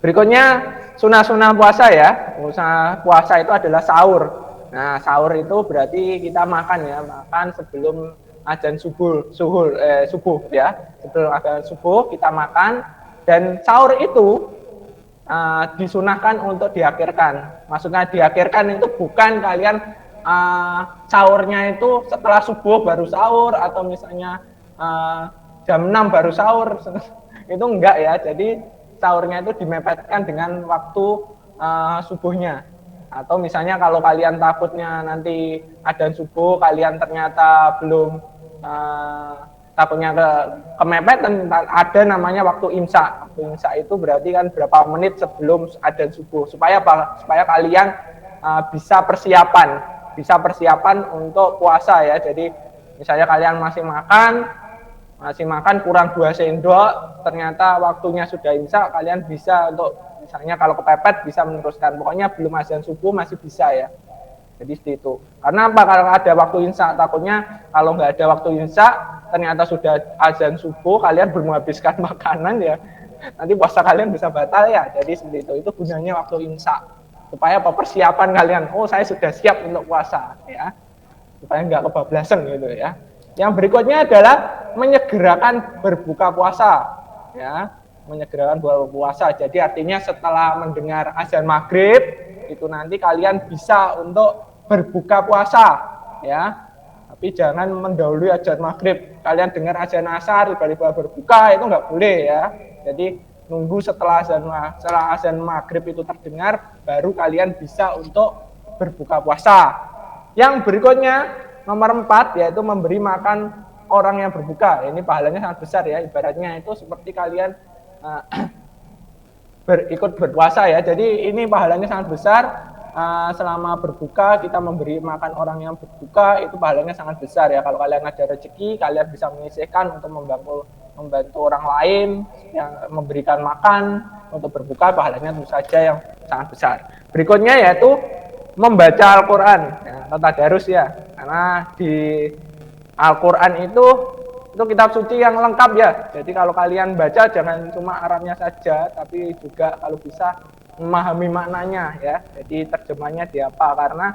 Berikutnya sunah-sunah puasa ya. Sunah puasa itu adalah sahur. Nah, sahur itu berarti kita makan sebelum azan subuh ya. Sebelum azan subuh kita makan, dan sahur itu disunahkan untuk diakhirkan. Maksudnya diakhirkan itu bukan kalian sahurnya itu setelah subuh baru sahur atau misalnya jam 6 baru sahur. Itu enggak ya. Jadi sahurnya itu dimepetkan dengan waktu subuhnya. Atau misalnya kalau kalian takutnya nanti adzan subuh kalian ternyata belum takutnya kemepet, ada namanya waktu imsak. Waktu imsak itu berarti kan berapa menit sebelum adzan subuh, supaya apa? Supaya kalian bisa persiapan untuk puasa ya. Jadi misalnya kalian masih makan kurang 2 sendok, ternyata waktunya sudah imsak, kalian bisa untuk misalnya kalau kepepet bisa meneruskan. Pokoknya belum azan subuh masih bisa ya. Jadi seperti itu. Karena apa? Kalau ada waktu imsak, takutnya kalau nggak ada waktu imsak, ternyata sudah azan subuh, kalian belum menghabiskan makanan ya. Nanti puasa kalian bisa batal ya. Jadi seperti itu. Itu gunanya waktu imsak. Supaya apa? Persiapan kalian. Oh, saya sudah siap untuk puasa ya. Supaya nggak kebablasan gitu ya. Yang berikutnya adalah menyegerakan berbuka puasa ya, menyegerakan berbuka puasa. Jadi artinya setelah mendengar azan maghrib itu nanti kalian bisa untuk berbuka puasa ya. Tapi jangan mendahului azan maghrib. Kalian dengar azan asar tiba-tiba berbuka, itu nggak boleh ya. Jadi nunggu setelah azan maghrib itu terdengar, baru kalian bisa untuk berbuka puasa. Yang berikutnya nomor 4 yaitu memberi makan orang yang berbuka. Ini pahalanya sangat besar ya. Ibaratnya itu seperti kalian ikut berpuasa ya. Jadi ini pahalanya sangat besar. Selama berbuka kita memberi makan orang yang berbuka, itu pahalanya sangat besar ya. Kalau kalian ada rezeki, kalian bisa menyisihkan untuk membantu orang lain yang memberikan makan untuk berbuka, pahalanya tentu saja yang sangat besar. Berikutnya yaitu membaca Al-Quran ya, atau tadarus ya. Karena di Al-Quran itu kitab suci yang lengkap ya. Jadi kalau kalian baca jangan cuma Arabnya saja, tapi juga kalau bisa memahami maknanya ya. Jadi terjemahnya di apa? Karena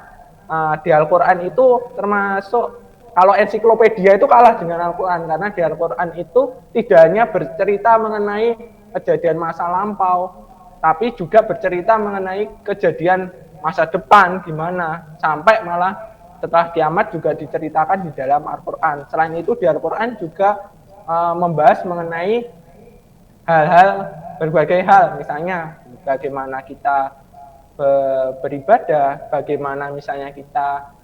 di Al-Qur'an itu termasuk, kalau ensiklopedia itu kalah dengan Al-Qur'an, karena di Al-Qur'an itu tidak hanya bercerita mengenai kejadian masa lampau, tapi juga bercerita mengenai kejadian masa depan gimana, sampai malah setelah kiamat juga diceritakan di dalam Al-Qur'an. Selain itu di Al-Qur'an juga membahas mengenai hal-hal, berbagai hal, misalnya bagaimana kita beribadah, bagaimana misalnya kita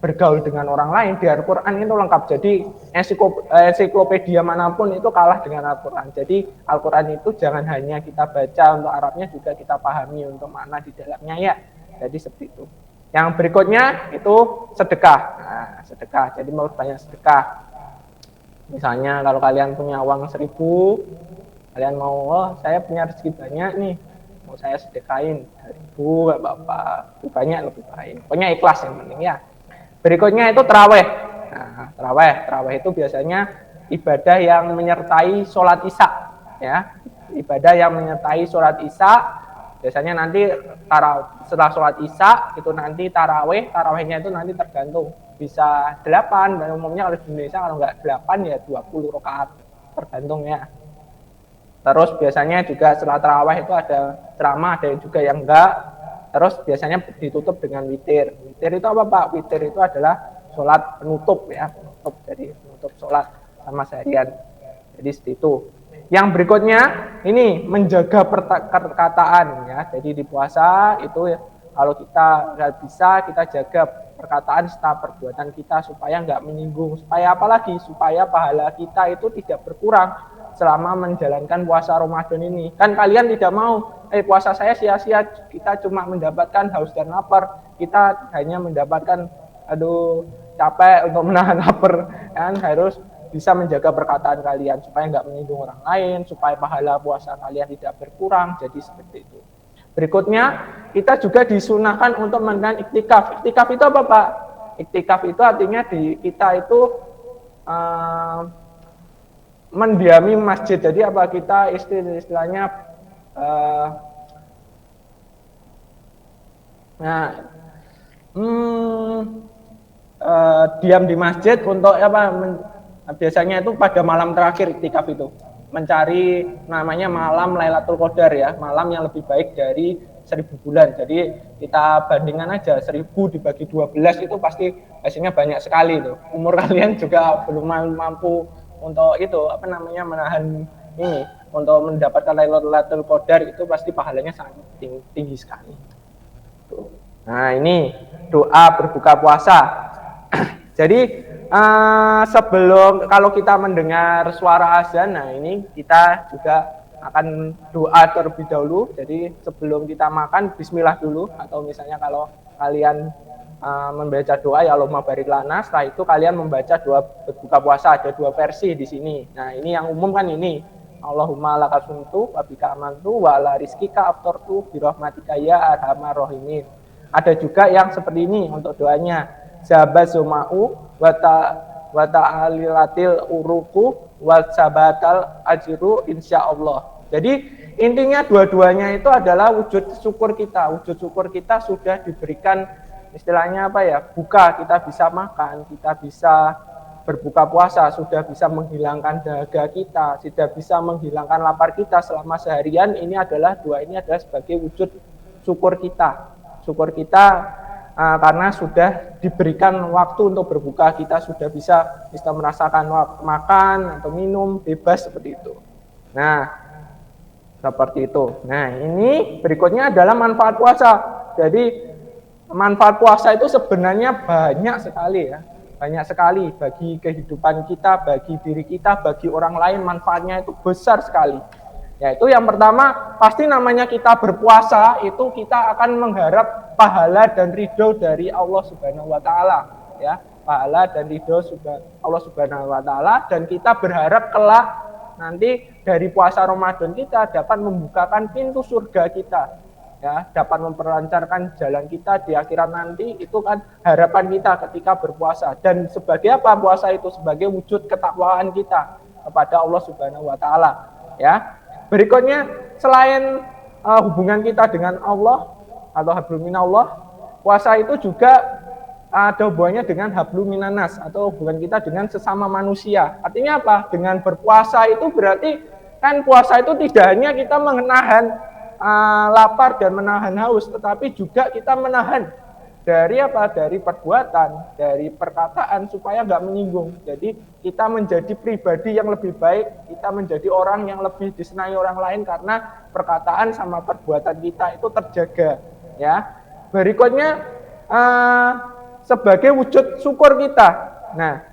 bergaul dengan orang lain. Di Al-Qur'an itu lengkap. Jadi ensiklopedia manapun itu kalah dengan Al-Qur'an. Jadi Al-Qur'an itu jangan hanya kita baca untuk Arabnya, juga kita pahami untuk makna di dalamnya ya. Jadi seperti itu. Yang berikutnya itu sedekah. Nah, sedekah. Jadi mau banyak sedekah. Misalnya kalau kalian punya uang 1.000, kalian mau, saya punya rezeki banyak nih, mau saya sedekahin 1.000, gak apa-apa, lebih banyak lebih baik. Pokoknya ikhlas yang penting ya. Berikutnya itu taraweh. Nah, taraweh itu biasanya ibadah yang menyertai sholat isya, ya. Ibadah yang menyertai sholat isya. Biasanya nanti setelah sholat isya itu nanti tarawehnya itu nanti tergantung, bisa 8, dan umumnya kalau di Indonesia kalau nggak 8 ya 20 rakaat, tergantung ya. Terus biasanya juga setelah taraweh itu ada ceramah, ada juga yang enggak. Terus biasanya ditutup dengan witir. Witir itu apa Pak? Witir itu adalah sholat penutup ya, jadi penutup sholat sama seharian. Jadi seperti itu. Yang berikutnya ini menjaga perkataan ya. Jadi di puasa itu kalau kita nggak bisa, kita jaga perkataan serta perbuatan kita supaya nggak menyinggung. Supaya apalagi? Supaya pahala kita itu tidak berkurang selama menjalankan puasa Ramadan ini. Kan kalian tidak mau, puasa saya sia-sia, kita cuma mendapatkan haus dan lapar. Kita hanya mendapatkan capek untuk menahan lapar. Kan harus bisa menjaga perkataan kalian supaya nggak menyinggung orang lain, supaya pahala puasa kalian tidak berkurang. Jadi seperti itu. Berikutnya, kita juga disunahkan untuk melakukan iktikaf. Iktikaf itu apa Pak? Iktikaf itu artinya kita itu mendiami masjid. Jadi apa, kita istilahnya diam di masjid untuk apa? Biasanya itu pada malam terakhir iktikaf itu mencari namanya malam Lailatul Qadar ya, malam yang lebih baik dari 1000 bulan. Jadi kita bandingkan aja 1000 dibagi 12 itu pasti hasilnya banyak sekali itu. Umur kalian juga belum mampu untuk itu menahan ini, untuk mendapatkan Lailatul Qadar itu pasti pahalanya sangat tinggi sekali. Nah, ini doa berbuka puasa. Jadi sebelum, kalau kita mendengar suara azan, nah ini kita juga akan doa terlebih dahulu. Jadi sebelum kita makan, bismillah dulu. Atau misalnya kalau kalian membaca doa ya Allahumma barik lana, setelah itu kalian membaca doa berbuka puasa. Ada 2 versi di sini. Nah ini yang umum kan ini, Allahumma laka sumtu wa bika amantu wa ala rizkika aftartu bi rahmatika ya arhamar rahimin. Ada juga yang seperti ini untuk doanya, zabazumau wa ta'alilatil uruku wa sabatal ajru insyaallah. Jadi intinya dua-duanya itu adalah wujud syukur kita. Wujud syukur kita sudah diberikan istilahnya apa ya, buka, kita bisa makan, kita bisa berbuka puasa, sudah bisa menghilangkan dahaga kita, sudah bisa menghilangkan lapar kita selama seharian. Ini adalah sebagai wujud syukur kita. Syukur kita karena sudah diberikan waktu untuk berbuka, kita sudah bisa merasakan makan atau minum bebas seperti itu. Nah, seperti itu. Nah, ini berikutnya adalah manfaat puasa. Jadi manfaat puasa itu sebenarnya banyak sekali ya. Banyak sekali bagi kehidupan kita, bagi diri kita, bagi orang lain, manfaatnya itu besar sekali. Yaitu yang pertama, pasti namanya kita berpuasa itu kita akan mengharap pahala dan ridho dari Allah Subhanahu wa taala, ya. Pahala dan ridho Allah Subhanahu wa taala, dan kita berharap kelak nanti dari puasa Ramadan kita dapat membukakan pintu surga kita, ya, dapat memperlancarkan jalan kita di akhirat nanti. Itu kan harapan kita ketika berpuasa. Dan sebagai apa puasa itu? Sebagai wujud ketakwaan kita kepada Allah Subhanahu wa taala, ya. Berikutnya, selain hubungan kita dengan Allah atau hablum minallah. Puasa itu juga ada hubungannya dengan hablum minanas atau hubungan kita dengan sesama manusia. Artinya apa? Dengan berpuasa itu berarti kan puasa itu tidak hanya kita menahan lapar dan menahan haus, tetapi juga kita menahan dari apa? Dari perbuatan, dari perkataan supaya nggak menyinggung. Jadi kita menjadi pribadi yang lebih baik, kita menjadi orang yang lebih disenangi orang lain karena perkataan sama perbuatan kita itu terjaga. Ya, berikutnya sebagai wujud syukur kita. Nah,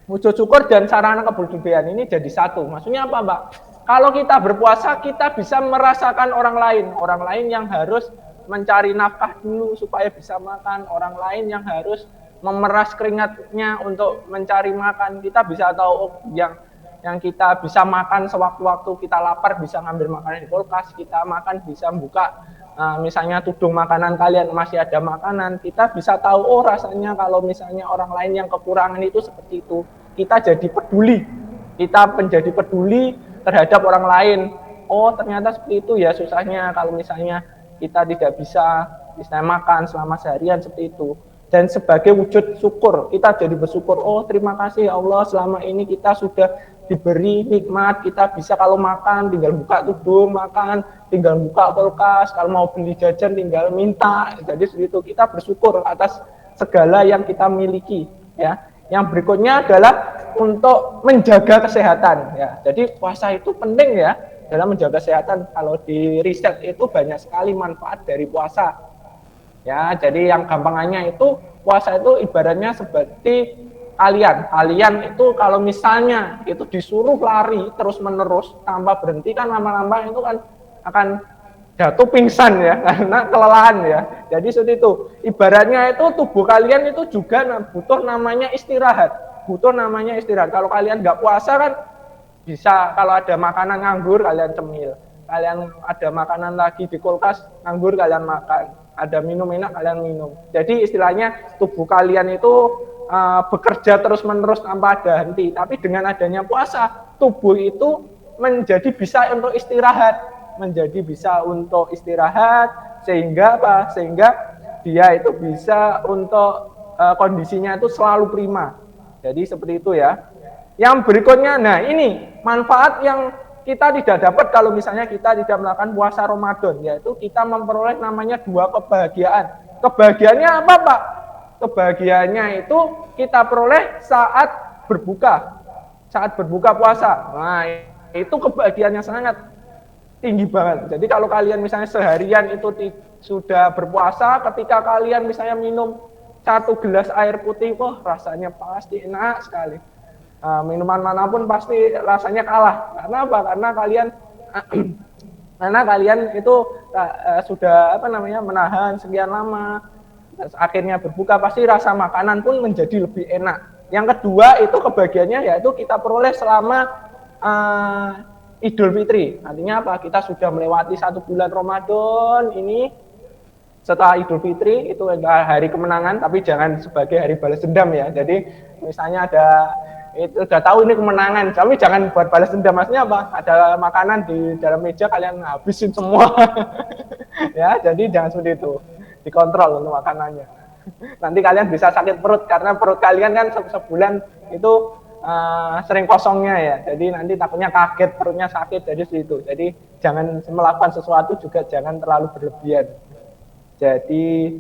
wujud syukur dan sarana kebudayan ini jadi satu. Maksudnya apa, Mbak? Kalau kita berpuasa, kita bisa merasakan orang lain yang harus mencari nafkah dulu supaya bisa makan, orang lain yang harus memeras keringatnya untuk mencari makan. Kita bisa tahu yang kita bisa makan sewaktu-waktu kita lapar, bisa ngambil makanan di kulkas, kita makan bisa buka misalnya tudung makanan kalian masih ada makanan, kita bisa tahu oh rasanya kalau misalnya orang lain yang kekurangan itu seperti itu. Kita jadi peduli, kita menjadi peduli terhadap orang lain. Oh ternyata seperti itu ya susahnya kalau misalnya kita tidak bisa makan selama seharian seperti itu. Dan sebagai wujud syukur, kita jadi bersyukur, oh terima kasih Allah selama ini kita sudah diberi nikmat, kita bisa kalau makan tinggal buka tudung makan, tinggal buka kulkas, kalau mau beli jajan tinggal minta. Jadi seperti itu, kita bersyukur atas segala yang kita miliki. Ya. Yang berikutnya adalah untuk menjaga kesehatan. Ya. Jadi puasa itu penting ya dalam menjaga kesehatan. Kalau di riset itu banyak sekali manfaat dari puasa. Ya, jadi yang gampangannya itu puasa itu ibaratnya seperti kalian itu kalau misalnya itu disuruh lari terus-menerus tanpa berhenti kan lama-lama itu kan akan jatuh pingsan ya karena kelelahan ya. Jadi seperti itu. Ibaratnya itu tubuh kalian itu juga butuh namanya istirahat. Kalau kalian nggak puasa kan bisa kalau ada makanan nganggur kalian cemil. Kalian ada makanan lagi di kulkas nganggur kalian makan. Ada minum enak kalian minum. Jadi istilahnya tubuh kalian itu bekerja terus-menerus tanpa ada henti. Tapi dengan adanya puasa, tubuh itu menjadi bisa untuk istirahat. Sehingga apa? Sehingga dia itu bisa untuk kondisinya itu selalu prima. Jadi seperti itu ya. Yang berikutnya, nah ini manfaat yang kita tidak dapat kalau misalnya kita tidak melakukan puasa Ramadan, yaitu kita memperoleh namanya 2 kebahagiaan. Kebahagiaannya apa, Pak? Kebahagiaannya itu kita peroleh saat berbuka puasa. Nah, itu kebahagiaan yang sangat tinggi banget. Jadi kalau kalian misalnya seharian itu sudah berpuasa, ketika kalian misalnya minum 1 gelas air putih, wah rasanya pasti enak sekali. Minuman manapun pasti rasanya kalah. Karena apa? Karena kalian itu sudah menahan sekian lama. Akhirnya berbuka pasti rasa makanan pun menjadi lebih enak. Yang kedua itu kebahagiaannya yaitu kita peroleh selama Idul Fitri. Artinya apa? Kita sudah melewati 1 bulan Ramadan ini. Setelah Idul Fitri itu adalah hari kemenangan, tapi jangan sebagai hari balas dendam ya. Jadi misalnya itu udah tahu ini kemenangan, tapi jangan buat balas dendam. Maksudnya apa? Ada makanan di dalam meja kalian habisin semua. Ya, jadi jangan seperti itu. Dikontrol untuk makanannya. Nanti kalian bisa sakit perut karena perut kalian kan sebulan itu sering kosongnya ya. Jadi nanti takutnya kaget perutnya sakit jadi seperti itu. Jadi jangan melakukan sesuatu juga jangan terlalu berlebihan. Jadi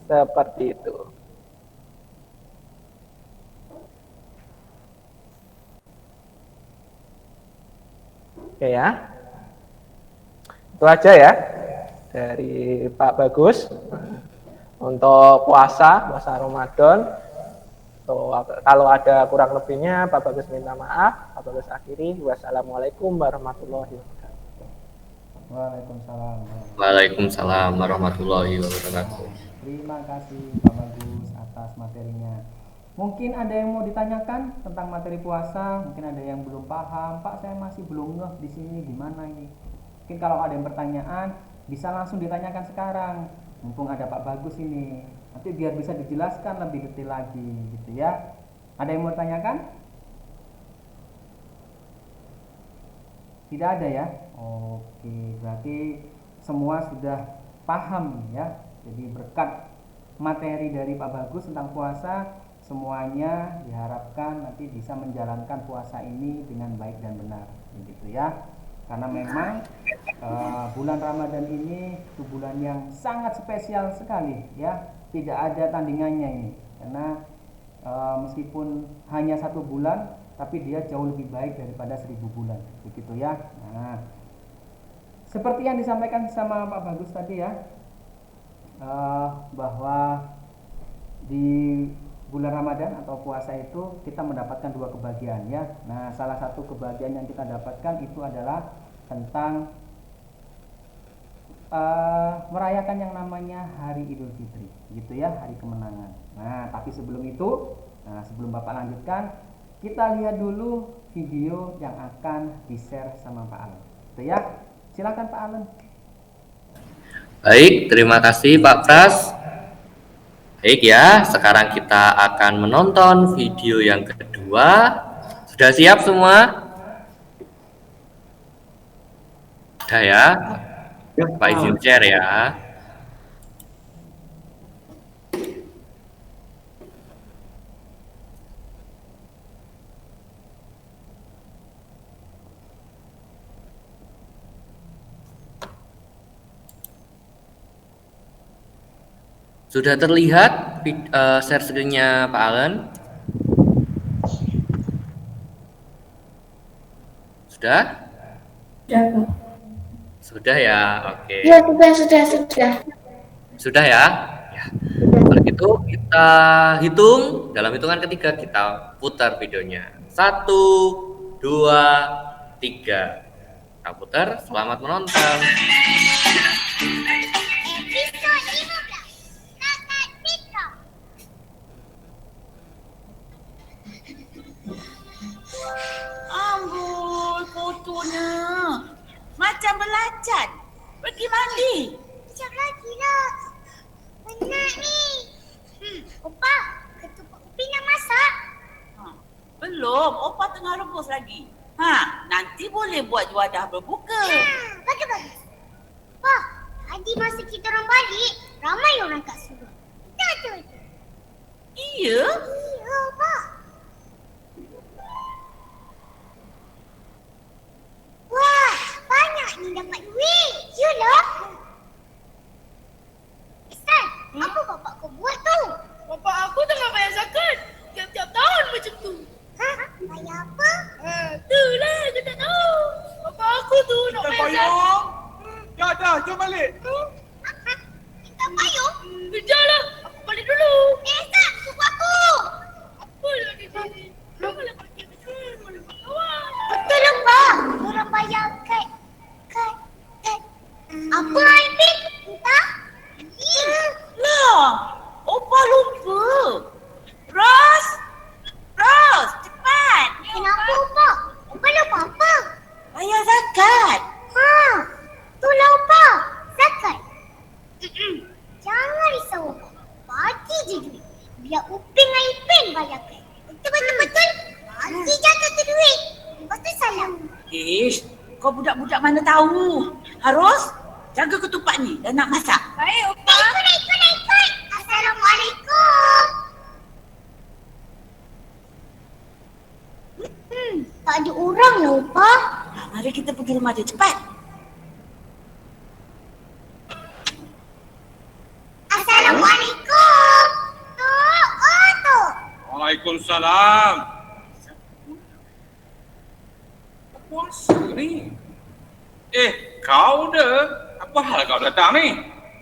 seperti itu. Oke ya, itu aja ya dari Pak Bagus untuk puasa Ramadan. So, kalau ada kurang lebihnya Pak Bagus minta maaf. Pak Bagus akhiri. Wassalamualaikum warahmatullahi wabarakatuh. Waalaikumsalam warahmatullahi wabarakatuh. Terima kasih Pak Bagus atas materinya. Mungkin ada yang mau ditanyakan tentang materi puasa, mungkin ada yang belum paham, Pak saya masih belum ngeh di sini gimana ini. Mungkin kalau ada yang pertanyaan bisa langsung ditanyakan sekarang, mumpung ada Pak Bagus ini. Nanti biar bisa dijelaskan lebih detail lagi gitu ya. Ada yang mau ditanyakan? Tidak ada ya? Oke, berarti semua sudah paham ya. Jadi berkat materi dari Pak Bagus tentang puasa, semuanya diharapkan nanti bisa menjalankan puasa ini dengan baik dan benar, begitu ya. Karena memang bulan Ramadan ini itu bulan yang sangat spesial sekali ya. Tidak ada tandingannya ini. Karena meskipun hanya 1 bulan, tapi dia jauh lebih baik daripada 1000 bulan, begitu ya. Nah, seperti yang disampaikan sama Pak Bagus tadi ya, bahwa di bulan Ramadan atau puasa itu kita mendapatkan 2 kebahagiaan ya. Nah, salah satu kebahagiaan yang kita dapatkan itu adalah tentang merayakan yang namanya Hari Idul Fitri, gitu ya, hari kemenangan. Nah, tapi sebelum itu, sebelum Bapak lanjutkan, kita lihat dulu video yang akan di-share sama Pak Allen. Gitu ya. Silakan Pak Allen. Baik, terima kasih Pak Pras. Baik ya, sekarang kita akan menonton video yang kedua. Sudah siap semua? Sudah ya? Pak izin share ya. Sudah terlihat share screen-nya Pak Allen? Sudah? Sudah ya, oke. Ya, sudah. Sudah ya? Ya. Kalau gitu kita hitung, dalam hitungan ketiga kita putar videonya. 1, 2, 3. Kita putar, selamat menonton. Amboi, fotonya macam belacan. Pergi mandi. Sekejap lagi lah. Penat ni. Opa, ketupat upi nak masak? Belum, Opa tengah rebus lagi. Nanti boleh buat wadah berbuka. Bagus. Opa, tadi masa kita orang balik, ramai orang kat surau. Betul. Iya? Iya, Opa. Wah, banyak ni dapat duit. Yalah. Ustaz, apa bapak kau buat tu? Bapak aku tengah bayar zakat. Tiap-tiap tahun macam tu. Bayar apa? Itulah, aku tak tahu. Bapak aku tu nak bayar zakat. Ya dah, jom balik. Kita payung? Kejaplah, aku balik dulu. Ustaz, tunggu aku. Apa lagi sini? Janganlah pergi ke sini, boleh berkawan. Betul lupa. Orang bayar kad. Apa Aibin? Entah. Lah, Opa lupa. Ros, cepat. Kenapa Opa? Opa lupa apa? Bayar zakat. Itulah Opa. Zakat. Jangan risau Opa. Bagi je duit. Biar Upin dengan Ipin bayarkan. Betul. Bagi jatuh tu duit. Lepas tu salam. Ish, kau budak-budak mana tahu. Harus jaga ketupat ni dan nak masak. Baik, Opa. Ikut. Assalamualaikum. Tak ada orang lah Opa. Mari kita pergi rumah dia cepat. Assalamualaikum. Tu. Waalaikumsalam. Puasa ni? Kau dah. Apa hal kau datang ni?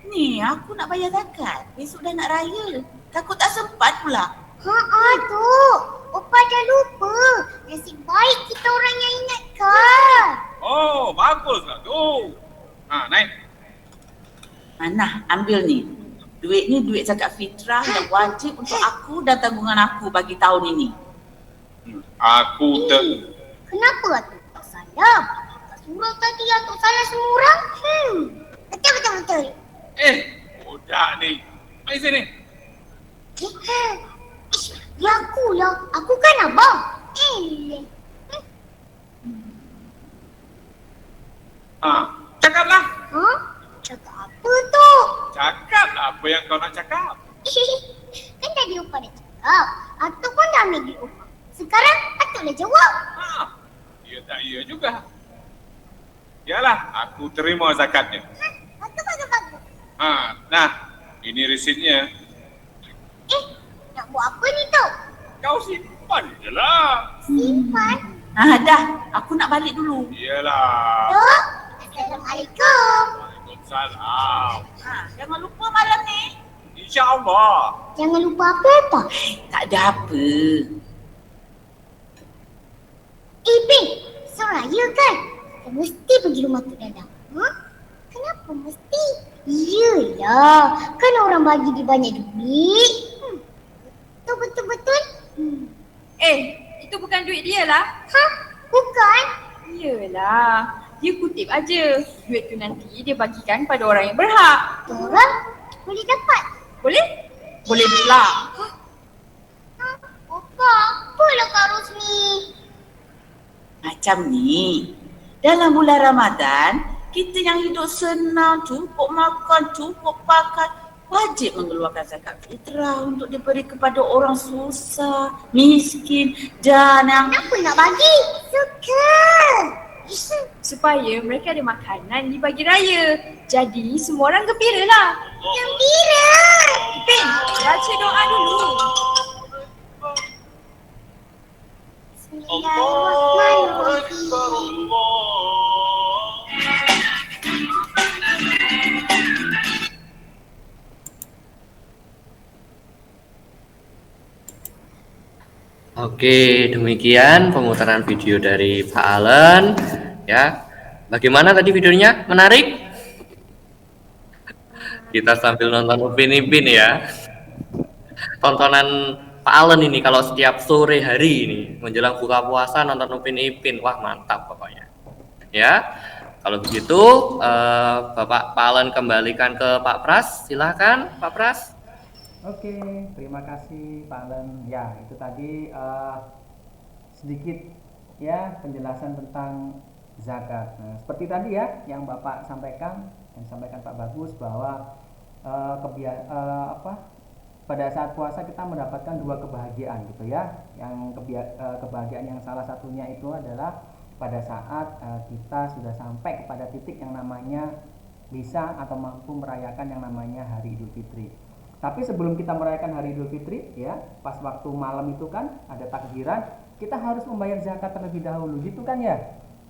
Ni aku nak bayar zakat. Besok dah nak raya. Takut tak sempat pula. Tu. Opa dah lupa. Nasib baik kita orang yang ingatkan. Oh, baguslah tu. Naik. Nah, ambil ni. Duit ni duit zakat fitrah yang wajib untuk aku dan tanggungan aku bagi tahun ini. Aku Kenapa tu? Tak salah. Kat surau tadi Atuk salah semua orang. Betul. budak ni. Mari sini. Ya aku lah. Aku kan abang. Cakaplah. Hah? Cakap apa tu? Cakaplah apa yang kau nak cakap. Kan tadi Upah dah cakap. Atuk pun dah ambil duit Upah. Sekarang Atuk dah jawab. Ya tak ya juga. Yalah, aku terima zakatnya. Atuk bagus-bagus. Nah, ini resitnya. Nak buat apa ni tu? Kau simpan je lah. Simpan? Dah, aku nak balik dulu. Iyalah. Tok, Assalamualaikum. Waalaikumsalam. Jangan lupa malam ni. InsyaAllah. Jangan lupa apa-apa. Tak ada apa. Ping, Soraya kan? Kita mesti pergi rumah Tok Dadang. Kenapa mesti? Iyalah, kan orang bagi dia banyak duit. Betul-betul. Itu bukan duit dia lah. Bukan? Iyalah, dia kutip aja. Duit tu nanti dia bagikan pada orang yang berhak. Orang boleh dapat? Boleh? Boleh pula. Apalah Kak Rosni? Macam ni, dalam bulan Ramadan, kita yang hidup senang, cukup makan, cukup pakai, wajib mengeluarkan zakat fitrah untuk diberi kepada orang susah, miskin dan yang... Kenapa nak bagi? Suka! Supaya mereka ada makanan di pagi raya. Jadi semua orang gembira lah. Gembira! Pin, baca doa dulu. Bismillahirrahmanirrahim. Oke, demikian pemutaran video dari Pak Allen. Ya, bagaimana tadi videonya? Menarik? Kita sambil nonton Upin Ipin ya. Tontonan Pak Allen ini kalau setiap sore hari ini menjelang buka puasa nonton Upin Ipin, wah mantap pokoknya. Ya, kalau begitu Bapak Pak Allen kembalikan ke Pak Pras. Silakan Pak Pras. Oke, terima kasih Pak Allen. Ya, itu tadi sedikit ya penjelasan tentang zakat. Nah, seperti tadi ya yang Bapak sampaikan, yang disampaikan Pak Bagus bahwa pada saat puasa kita mendapatkan dua kebahagiaan gitu ya. Yang kebahagiaan yang salah satunya itu adalah pada saat kita sudah sampai kepada titik yang namanya bisa atau mampu merayakan yang namanya Hari Idul Fitri. Tapi sebelum kita merayakan Hari Idul Fitri ya, pas waktu malam itu kan ada takbiran, kita harus membayar zakat terlebih dahulu gitu kan ya.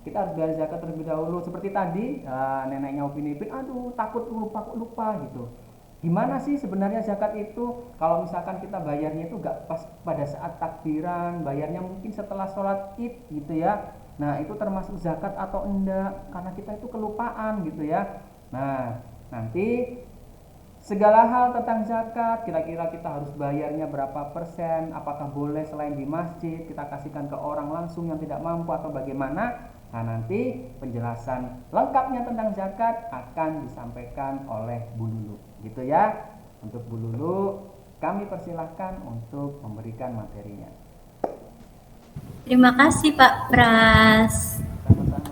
Kita harus bayar zakat terlebih dahulu. Seperti tadi neneknya Upin Ipin, aduh takut lupa gitu. Gimana sih sebenarnya zakat itu? Kalau misalkan kita bayarnya itu gak pas pada saat takbiran, bayarnya mungkin setelah sholat Id gitu ya. Nah itu termasuk zakat atau enggak? Karena kita itu kelupaan gitu ya. Nah nanti segala hal tentang zakat, kira-kira kita harus bayarnya berapa persen, apakah boleh selain di masjid kita kasihkan ke orang langsung yang tidak mampu atau bagaimana. Nah nanti penjelasan lengkapnya tentang zakat akan disampaikan oleh Bu Lulu gitu ya. Untuk Bu Lulu kami persilahkan untuk memberikan materinya. Terima kasih Pak Pras. Sama-sama.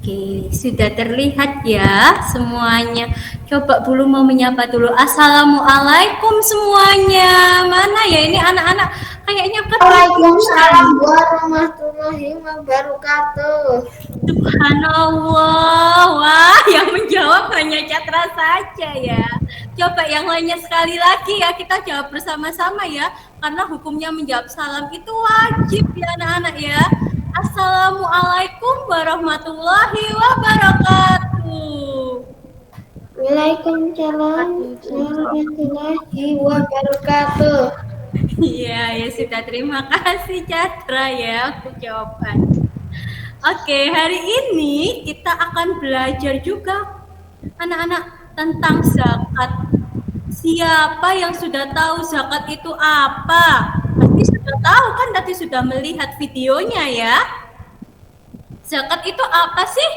Oke, sudah terlihat ya semuanya. Coba dulu mau menyapa dulu. Assalamualaikum semuanya. Mana ya ini anak-anak kayaknya Waalaikumsalam warahmatullahi wabarakatuh. Subhanallah. Wah, yang menjawab hanya Catra saja ya. Coba yang lainnya sekali lagi ya, kita jawab bersama-sama ya. Karena hukumnya menjawab salam itu wajib ya anak-anak ya. Assalamualaikum warahmatullahi wabarakatuh. Waalaikumsalam warahmatullahi wabarakatuh. Iya, ya sudah, terima kasih Catra ya untuk jawaban. Oke, hari ini kita akan belajar juga anak-anak tentang zakat. Siapa yang sudah tahu zakat itu apa? Pasti sudah tahu kan, tadi sudah melihat videonya ya. Zakat itu apa sih?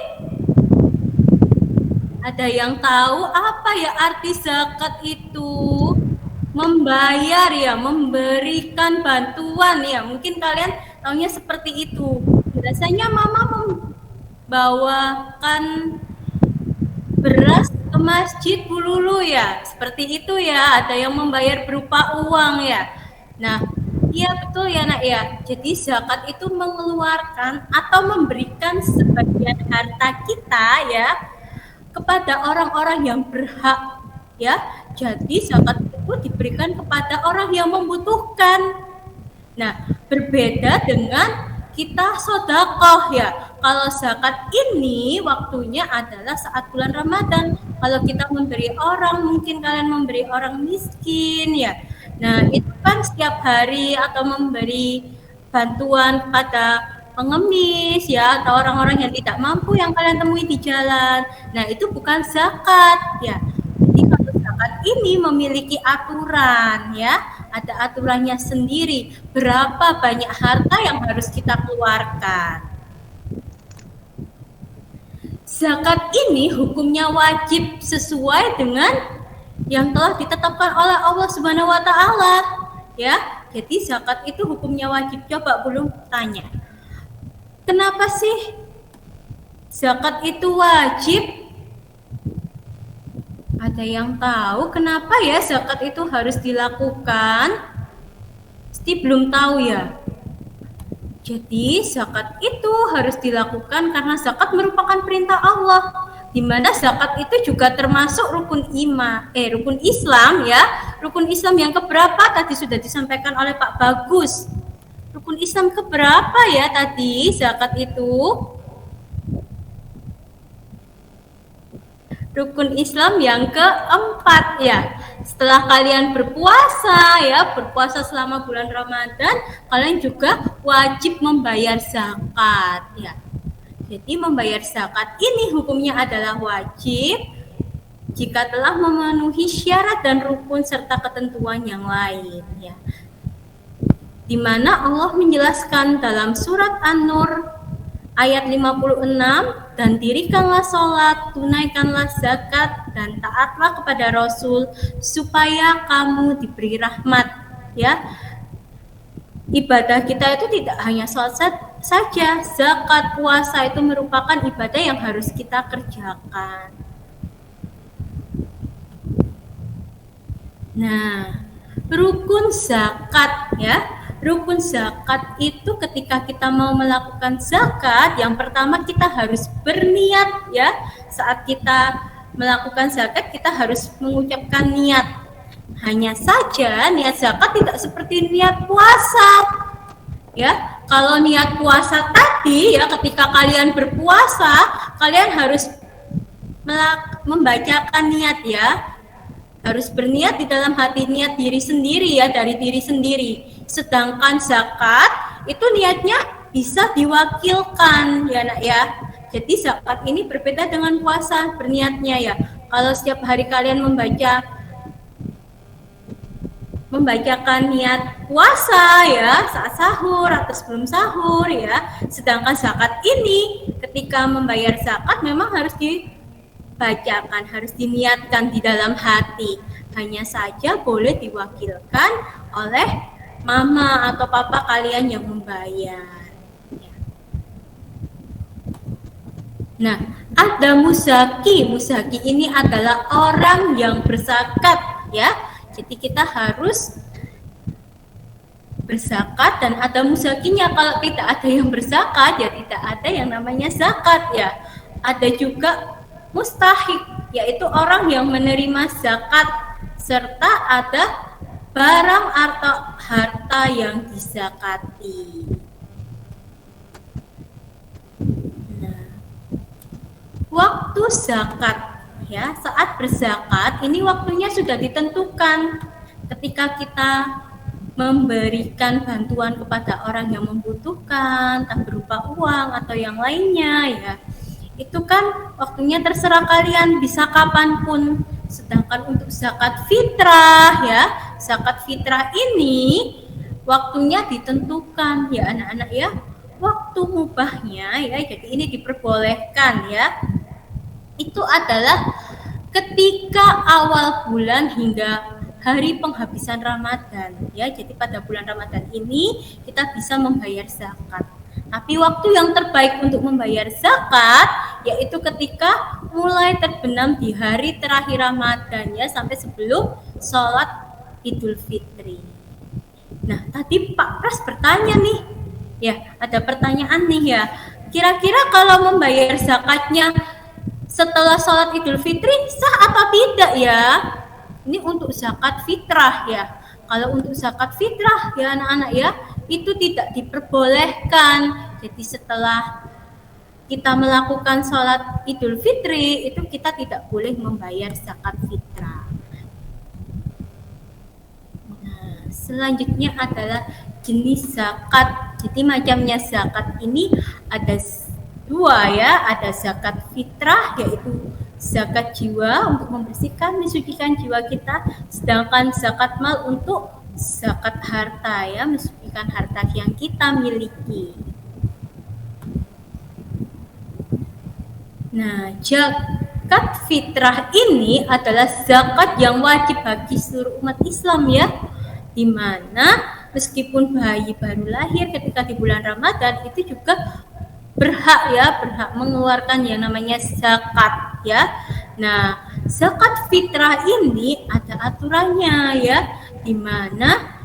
Ada yang tahu apa ya arti zakat itu? Membayar ya, memberikan bantuan ya. Mungkin kalian taunya seperti itu. Biasanya mama membawakan beras ke masjid Bu Lulu ya, seperti itu ya. Ada yang membayar berupa uang ya. Nah, iya betul ya nak ya. Jadi zakat itu mengeluarkan atau memberikan sebagian harta kita ya kepada orang-orang yang berhak ya. Jadi zakat itu diberikan kepada orang yang membutuhkan. Nah, berbeda dengan kita sodakoh ya. Kalau zakat ini waktunya adalah saat bulan Ramadan. Kalau kita memberi orang, mungkin kalian memberi orang miskin ya. Nah, itu kan setiap hari atau memberi bantuan kepada pengemis ya, atau orang-orang yang tidak mampu yang kalian temui di jalan. Nah, itu bukan zakat ya. Jadi kalau zakat ini memiliki aturan ya, ada aturannya sendiri. Berapa banyak harta yang harus kita keluarkan. Zakat ini hukumnya wajib sesuai dengan yang telah ditetapkan oleh Allah Subhanahu wa taala ya. Jadi zakat itu hukumnya wajib. Coba belum tanya. Kenapa sih zakat itu wajib? Ada yang tahu kenapa ya zakat itu harus dilakukan? Pasti belum tahu ya. Jadi zakat itu harus dilakukan karena zakat merupakan perintah Allah, di mana zakat itu juga termasuk rukun Islam ya. Rukun Islam yang keberapa tadi sudah disampaikan oleh Pak Bagus. Rukun Islam keberapa ya tadi zakat itu? Rukun Islam yang keempat ya. Setelah kalian berpuasa ya, berpuasa selama bulan Ramadan, kalian juga wajib membayar zakat ya. Jadi membayar zakat ini hukumnya adalah wajib jika telah memenuhi syarat dan rukun serta ketentuan yang lain ya. Di mana Allah menjelaskan dalam surat An-Nur ayat 56, dan dirikanlah sholat, tunaikanlah zakat, dan taatlah kepada Rasul supaya kamu diberi rahmat ya. Ibadah kita itu tidak hanya sholat saja, zakat, puasa itu merupakan ibadah yang harus kita kerjakan. Nah, rukun zakat ya. Rukun zakat itu ketika kita mau melakukan zakat, yang pertama kita harus berniat ya. Saat kita melakukan zakat kita harus mengucapkan niat. Hanya saja niat zakat tidak seperti niat puasa. Ya, kalau niat puasa tadi ya, ketika kalian berpuasa, kalian harus membacakan niat ya. Harus berniat di dalam hati, niat diri sendiri ya, dari diri sendiri. Sedangkan zakat itu niatnya bisa diwakilkan ya nak ya. Jadi zakat ini berbeda dengan puasa berniatnya ya. Kalau setiap hari kalian membacakan niat puasa ya saat sahur atau sebelum sahur ya. Sedangkan zakat ini ketika membayar zakat memang harus dibacakan, harus diniatkan di dalam hati. Hanya saja boleh diwakilkan oleh mama atau papa kalian yang membayar. Nah, ada muzaki. Muzaki ini adalah orang yang berzakat ya. Jadi kita harus berzakat dan ada muzakinya. Kalau tidak ada yang berzakat ya tidak ada yang namanya zakat ya. Ada juga mustahik, yaitu orang yang menerima zakat serta ada barang atau harta yang dizakati. Nah, waktu zakat ya, saat berzakat ini waktunya sudah ditentukan. Ketika kita memberikan bantuan kepada orang yang membutuhkan, entah berupa uang atau yang lainnya ya, itu kan waktunya terserah kalian, bisa kapanpun. Sedangkan untuk zakat fitrah ya, zakat fitrah ini waktunya ditentukan ya anak-anak ya. Waktu mubahnya ya, jadi ini diperbolehkan ya. Itu adalah ketika awal bulan hingga hari penghabisan Ramadan ya. Jadi pada bulan Ramadan ini kita bisa membayar zakat. Tapi waktu yang terbaik untuk membayar zakat yaitu ketika mulai terbenam di hari terakhir Ramadan ya, sampai sebelum sholat Idul Fitri. Nah, tadi Pak Pras bertanya nih, ya ada pertanyaan nih ya. Kira-kira kalau membayar zakatnya setelah sholat Idul Fitri sah atau tidak ya? Ini untuk zakat fitrah ya. Kalau untuk zakat fitrah ya anak-anak ya, itu tidak diperbolehkan. Jadi setelah kita melakukan sholat Idul Fitri, itu kita tidak boleh membayar zakat fitrah. Nah, selanjutnya adalah jenis zakat. Jadi macamnya zakat ini ada dua ya, ada zakat fitrah yaitu zakat jiwa untuk membersihkan, mensucikan jiwa kita, sedangkan zakat mal untuk zakat harta ya, mensucikan harta yang kita miliki. Nah, zakat fitrah ini adalah zakat yang wajib bagi seluruh umat Islam ya, di mana meskipun bayi baru lahir ketika di bulan Ramadan itu juga berhak mengeluarkan yang namanya zakat ya. Nah, zakat fitrah ini ada aturannya ya, di mana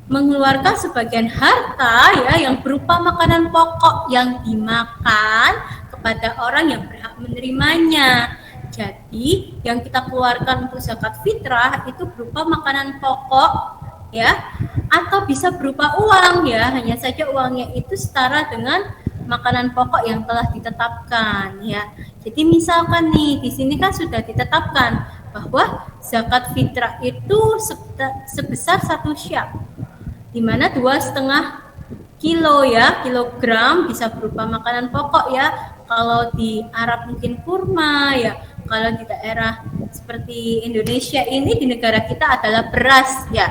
mengeluarkan sebagian harta ya yang berupa makanan pokok yang dimakan kepada orang yang berhak menerimanya. Jadi, yang kita keluarkan untuk zakat fitrah itu berupa makanan pokok ya, atau bisa berupa uang ya, hanya saja uangnya itu setara dengan makanan pokok yang telah ditetapkan ya. Jadi misalkan nih di sini kan sudah ditetapkan bahwa zakat fitrah itu sebesar 1 syak, di mana 2,5 kilo ya, kilogram bisa berupa makanan pokok ya. Kalau di Arab mungkin kurma ya. Kalau di daerah seperti Indonesia ini, di negara kita adalah beras ya.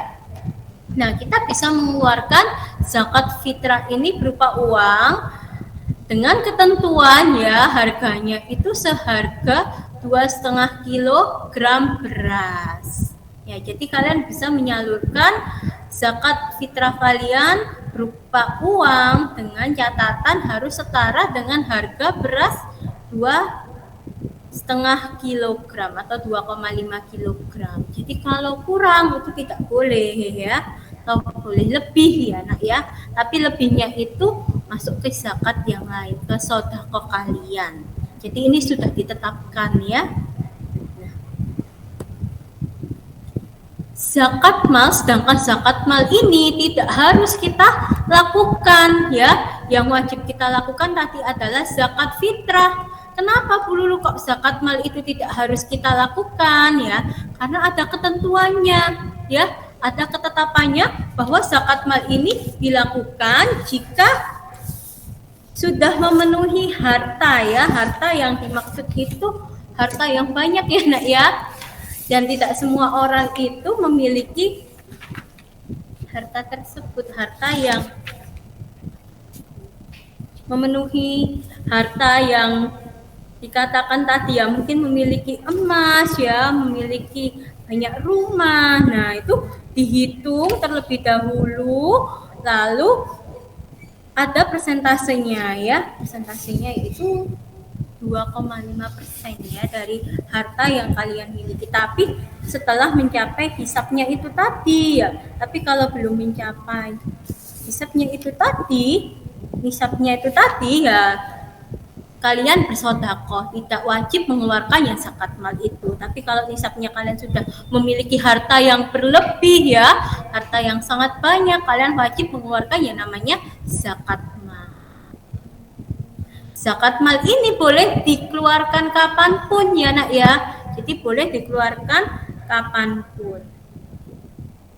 Nah, kita bisa mengeluarkan zakat fitrah ini berupa uang dengan ketentuan ya, harganya itu seharga 2,5 kilogram beras. Ya, jadi kalian bisa menyalurkan zakat fitrah kalian berupa uang dengan catatan harus setara dengan harga beras 2,5 kilogram atau 2,5 kilogram. Jadi kalau kurang itu tidak boleh ya, atau boleh lebih ya nak ya. Tapi lebihnya itu masuk ke zakat yang lain, ke sedekah kalian. Jadi ini sudah ditetapkan ya. Nah, zakat mal, sedangkan zakat mal ini tidak harus kita lakukan ya. Yang wajib kita lakukan tadi adalah zakat fitrah. Kenapa Bu Lulu kok zakat mal itu tidak harus kita lakukan ya? Karena ada ketentuannya ya, ada ketetapannya bahwa zakat mal ini dilakukan jika sudah memenuhi harta ya. Harta yang dimaksud itu harta yang banyak ya nak ya. Dan tidak semua orang itu memiliki harta tersebut, harta yang memenuhi harta yang dikatakan tadi ya, mungkin memiliki emas ya, memiliki banyak rumah. Nah, itu dihitung terlebih dahulu, lalu ada persentasenya ya. Persentasenya itu 2,5% ya dari harta yang kalian miliki. Tapi setelah mencapai hisabnya itu tadi ya. Tapi kalau belum mencapai hisabnya itu tadi, nisabnya itu tadi ya, kalian bersedekah, tidak wajib mengeluarkan yang zakat mal itu. Tapi kalau nisabnya kalian sudah memiliki harta yang berlebih ya, harta yang sangat banyak, kalian wajib mengeluarkan yang namanya zakat mal. Zakat mal ini boleh dikeluarkan kapanpun ya nak ya. Jadi boleh dikeluarkan kapanpun.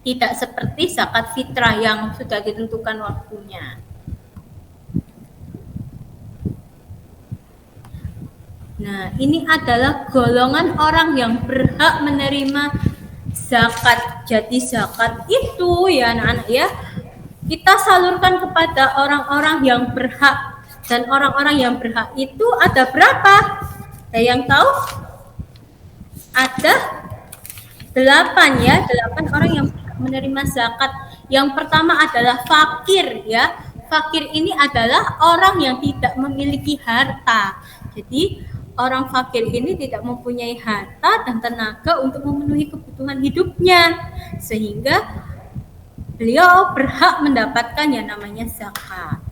Tidak seperti zakat fitrah yang sudah ditentukan waktunya. Nah, ini adalah golongan orang yang berhak menerima zakat. Jadi zakat itu ya anak-anak ya, kita salurkan kepada orang-orang yang berhak. Dan orang-orang yang berhak itu ada berapa? Ada yang tahu? Ada 8 orang yang menerima zakat. Yang pertama adalah fakir ya. Fakir ini adalah orang yang tidak memiliki harta. Jadi orang fakir ini tidak mempunyai harta dan tenaga untuk memenuhi kebutuhan hidupnya, sehingga beliau berhak mendapatkan yang namanya zakat.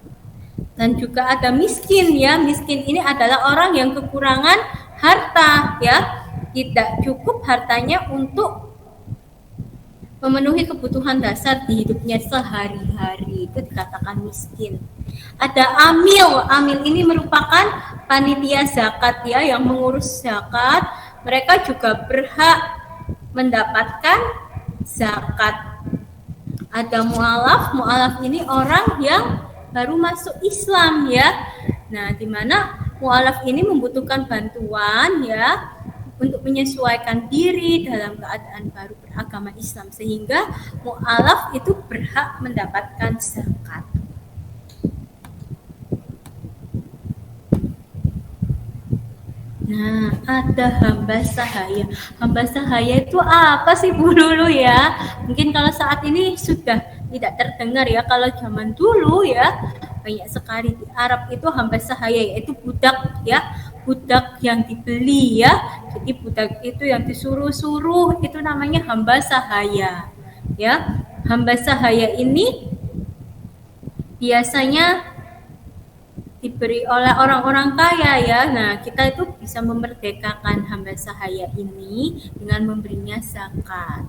Dan juga ada miskin ya. Miskin ini adalah orang yang kekurangan harta ya. Tidak cukup hartanya untuk memenuhi kebutuhan dasar di hidupnya sehari-hari, itu dikatakan miskin. Ada amil. Amil ini merupakan panitia zakat ya, yang mengurus zakat. Mereka juga berhak mendapatkan zakat. Ada mu'alaf. Mu'alaf ini orang yang baru masuk Islam ya. Nah, di mana mu'alaf ini membutuhkan bantuan ya, untuk menyesuaikan diri dalam keadaan baru beragama Islam, sehingga mu'alaf itu berhak mendapatkan zakat. Nah, ada hamba sahaya. Hamba sahaya itu apa sih Bu Lulu ya? Mungkin kalau saat ini sudah tidak terdengar ya. Kalau zaman dulu ya, banyak sekali di Arab itu hamba sahaya, yaitu budak ya. Budak yang dibeli ya. Jadi budak itu yang disuruh-suruh, itu namanya hamba sahaya ya. Hamba sahaya ini biasanya diberi oleh orang-orang kaya ya. Nah, kita itu bisa memerdekakan hamba sahaya ini dengan memberinya zakat.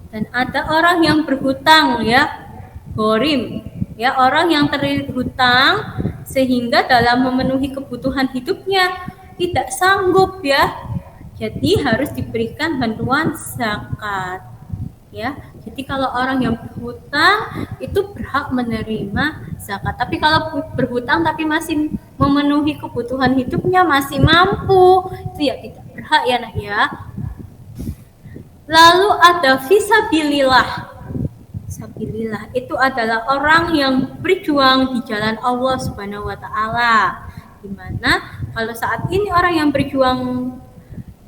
Dan ada orang yang berhutang ya, ghorim ya, orang yang terhutang sehingga dalam memenuhi kebutuhan hidupnya tidak sanggup ya, jadi harus diberikan bantuan zakat ya. Jadi kalau orang yang berhutang itu berhak menerima zakat. Tapi kalau berhutang tapi masih memenuhi kebutuhan hidupnya, masih mampu, itu ya tidak berhak ya nak ya. Lalu ada fisabilillah. Fisabilillah itu adalah orang yang berjuang di jalan Allah Subhanahu wa taala. Dimana kalau saat ini orang yang berjuang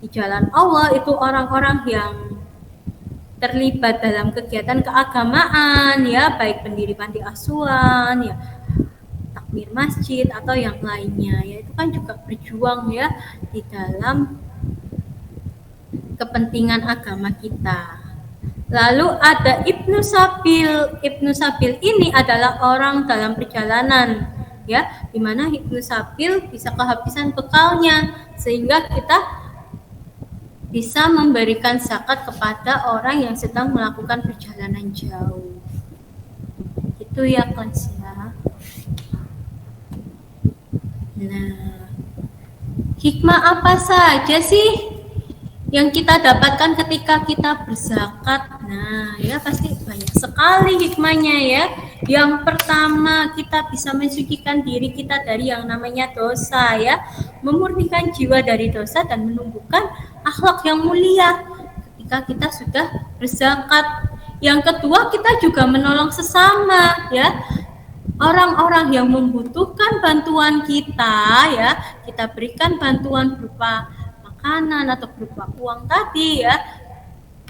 di jalan Allah itu orang-orang yang terlibat dalam kegiatan keagamaan ya, baik pendiri panti asuhan ya, takmir masjid atau yang lainnya ya, itu kan juga berjuang ya di dalam kepentingan agama kita. Lalu ada Ibnu Sabil. Ibnu Sabil ini adalah orang dalam perjalanan ya, di mana Ibnu Sabil bisa kehabisan bekalnya, sehingga kita bisa memberikan zakat kepada orang yang sedang melakukan perjalanan jauh. Itu ya kelas ya. Nah, hikmah apa saja sih yang kita dapatkan ketika kita berzakat? Nah, ya pasti banyak sekali hikmahnya ya. Yang pertama, kita bisa mensucikan diri kita dari yang namanya dosa ya, memurnikan jiwa dari dosa dan menumbuhkan akhlak yang mulia ketika kita sudah berzakat. Yang kedua, kita juga menolong sesama ya. Orang-orang yang membutuhkan bantuan kita ya, kita berikan bantuan berupa makanan atau berupa uang tadi ya.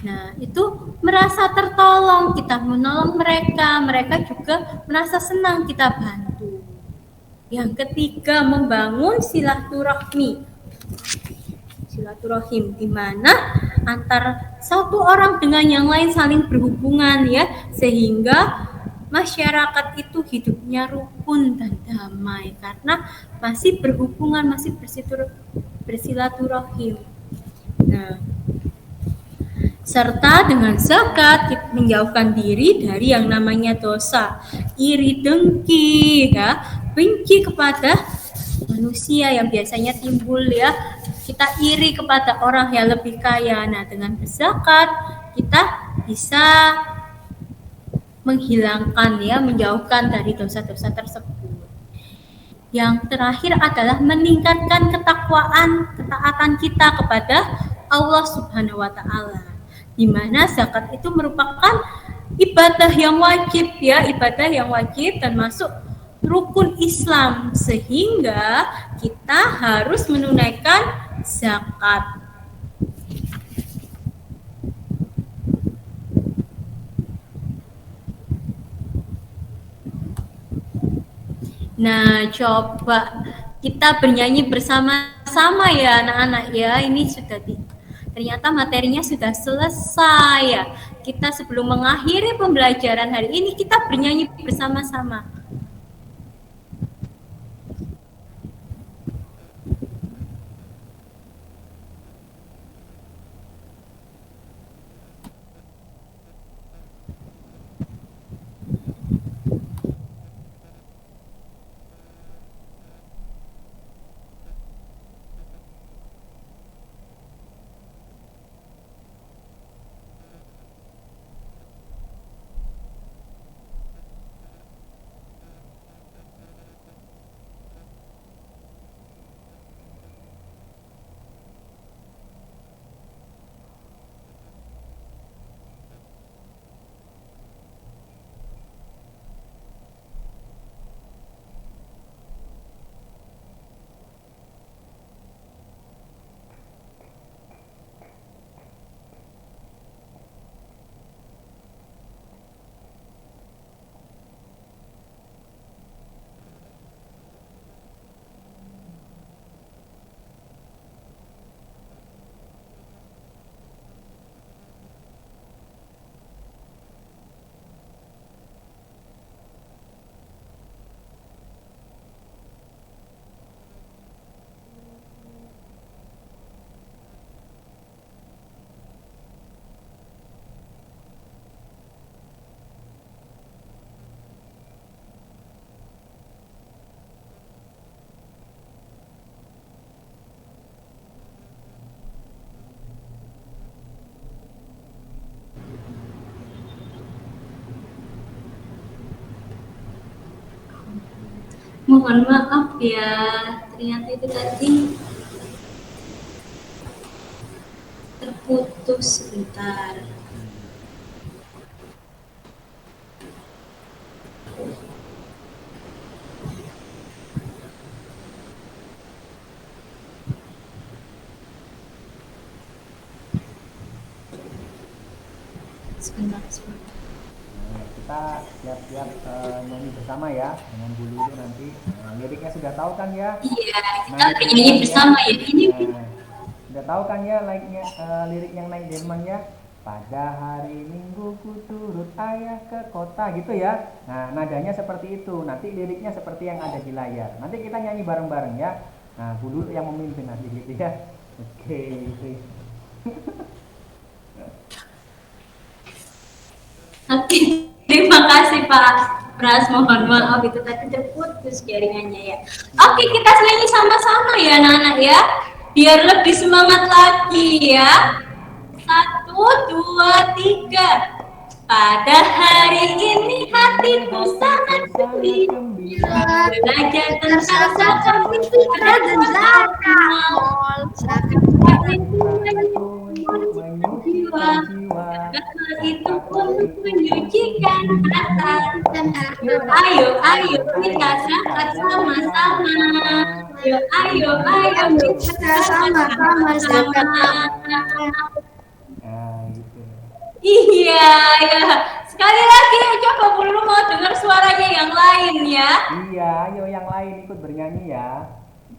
Nah, itu merasa tertolong, kita menolong mereka, mereka juga merasa senang kita bantu. Yang ketiga, membangun silaturahmi. Silaturahim, di mana antar satu orang dengan yang lain saling berhubungan ya, sehingga masyarakat itu hidupnya rukun dan damai karena masih berhubungan, masih bersilaturahim. Nah, serta dengan zakat menjauhkan diri dari yang namanya dosa, iri, dengki ya, benci kepada manusia yang biasanya timbul ya. Kita iri kepada orang yang lebih kaya. Nah, dengan berzakat kita bisa menghilangkan ya, menjauhkan dari dosa-dosa tersebut. Yang terakhir adalah meningkatkan ketakwaan, ketaatan kita kepada Allah Subhanahu wa taala. Di mana zakat itu merupakan ibadah yang wajib ya, ibadah yang wajib dan masuk rukun Islam, sehingga kita harus menunaikan zakat. Nah, coba kita bernyanyi bersama-sama ya anak-anak ya. Ini sudah ternyata materinya sudah selesai ya. Kita sebelum mengakhiri pembelajaran hari ini kita bernyanyi bersama-sama. Mohon maaf ya, ternyata itu tadi terputus sebentar. Sebentar. Kita siap-siap nyanyi bersama ya dengan Bu Lulu nanti. Liriknya sudah tahu kan ya? Iya, kita nyanyi bersama ya. Ini sudah tahu kan ya lirik yang naik delman ya? Pada hari Minggu ku turut ayah ke kota gitu ya. Nah, nadanya seperti itu. Nanti liriknya seperti yang ada di layar. Nanti kita nyanyi bareng-bareng ya. Nah, Bu Lulu yang memimpin nanti gitu ya. Oke. Oke, terima kasih Pak Pras. Mohon maaf itu tadi terputus jaringannya ya. Oke, kita nyanyi sama-sama ya anak-anak ya. Biar lebih semangat lagi ya. 1, 2, 3. Pada hari ini hatiku sangat gembira, belajar tentang zakat fitrah dan zakat mal. Zakat jiwa, zakat itu untuk menyucikan hati. Ayo kita zakat sama-sama. Ayo kita sama-sama zakat. Iya, ya. Sekali lagi coba Bu Lulu mau dengar suaranya yang lain ya. Iya, ayo yang lain ikut bernyanyi ya.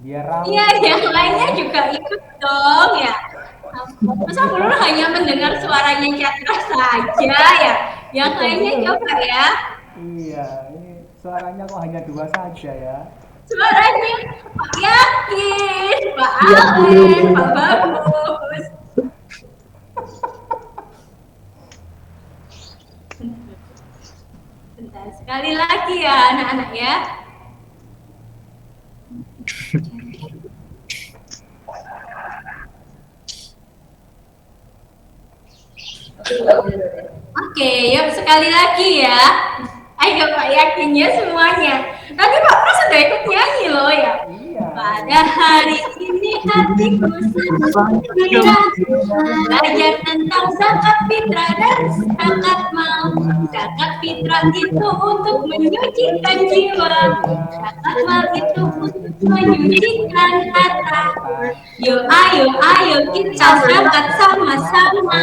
Biar ramai. Iya, yang lainnya juga ikut dong ya. Masa Bu Lulu hanya mendengar suaranya Catra saja ya. Yang lainnya coba ya. Iya, ini suaranya kok hanya 2 saja ya. Suaranya Pak Yakin, Pak Alen, Pak Bagus. Bentar, sekali lagi ya anak-anak ya. Oke, yuk sekali lagi ya. Ayo Pak Yakin ya semuanya. Nanti Pak Pras sudah ikut nyanyi loh ya. Pada hari ini hatiku sangat gembira, belajar tentang zakat fitrah dan zakat mal. Zakat fitrah itu untuk menyucikan jiwa, zakat mal itu untuk menyucikan hati. Ayo kita zakat sama-sama.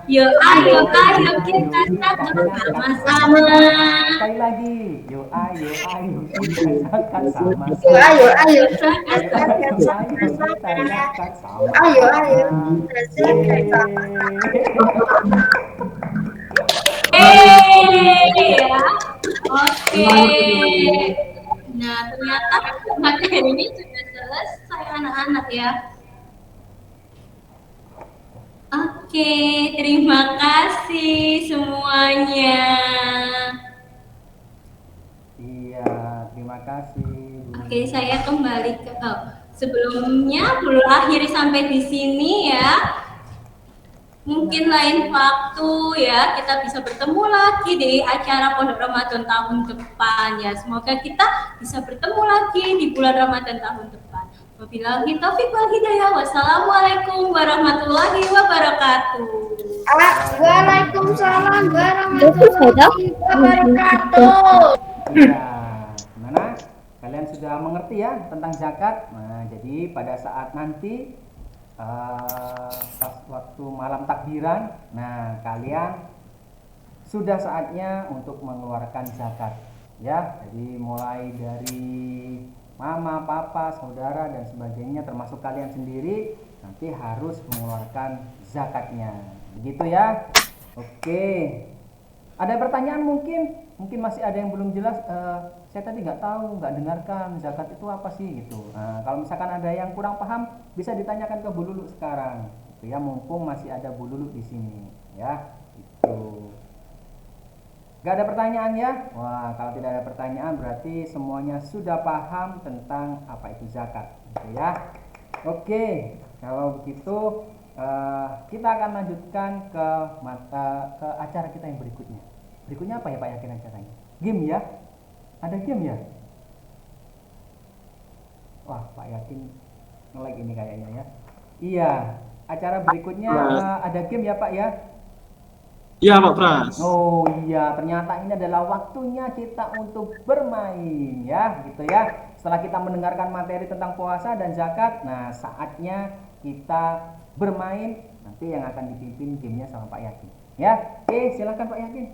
Yuk, ayo kita zakat bersama-sama. Sekali lagi, yuk ayo kita zakat sama-sama. Ayo kita zakat sama-sama. Ayo kita zakat sama-sama. Ya. Oke. Nah, ternyata materi ini sudah selesai anak-anak ya. Oke, terima kasih semuanya. Iya, terima kasih. Oke, saya kembali ke sebelumnya belum akhiri sampai di sini ya. Mungkin lain waktu ya kita bisa bertemu lagi di acara Pondok Ramadan tahun depan ya. Semoga kita bisa bertemu lagi di bulan Ramadan tahun depan. Wabillahi taufiq wal hidayah. Wassalamualaikum warahmatullahi wabarakatuh. Waalaikumsalam warahmatullahi wabarakatuh. Iya, gimana? Kalian sudah mengerti ya tentang zakat? Nah, jadi pada saat nanti pas waktu malam takbiran, nah kalian sudah saatnya untuk mengeluarkan zakat ya. Jadi mulai dari mama, papa, saudara dan sebagainya termasuk kalian sendiri nanti harus mengeluarkan zakatnya. Begitu ya. Oke. Ada pertanyaan mungkin masih ada yang belum jelas. Saya tadi nggak tahu, nggak dengarkan zakat itu apa sih gitu. Nah, kalau misalkan ada yang kurang paham bisa ditanyakan ke Bu Lulu sekarang. Gitu ya, mumpung masih ada Bu Lulu di sini ya. Itu. Nggak ada pertanyaan ya? Wah, kalau tidak ada pertanyaan berarti semuanya sudah paham tentang apa itu zakat. Gitu ya. Oke, kalau begitu kita akan lanjutkan ke acara kita yang berikutnya. Berikutnya apa ya Pak Yakin acaranya? Game ya? Ada game ya? Wah, Pak Yakin nge-like ini kayaknya ya. Iya, acara berikutnya ada game ya Pak ya? Iya Pak Pras. Oh iya, ternyata ini adalah waktunya kita untuk bermain ya, gitu ya. Setelah kita mendengarkan materi tentang puasa dan zakat, nah saatnya kita bermain. Nanti yang akan dipimpin gamenya sama Pak Yakin. Ya, oke silakan Pak Yakin.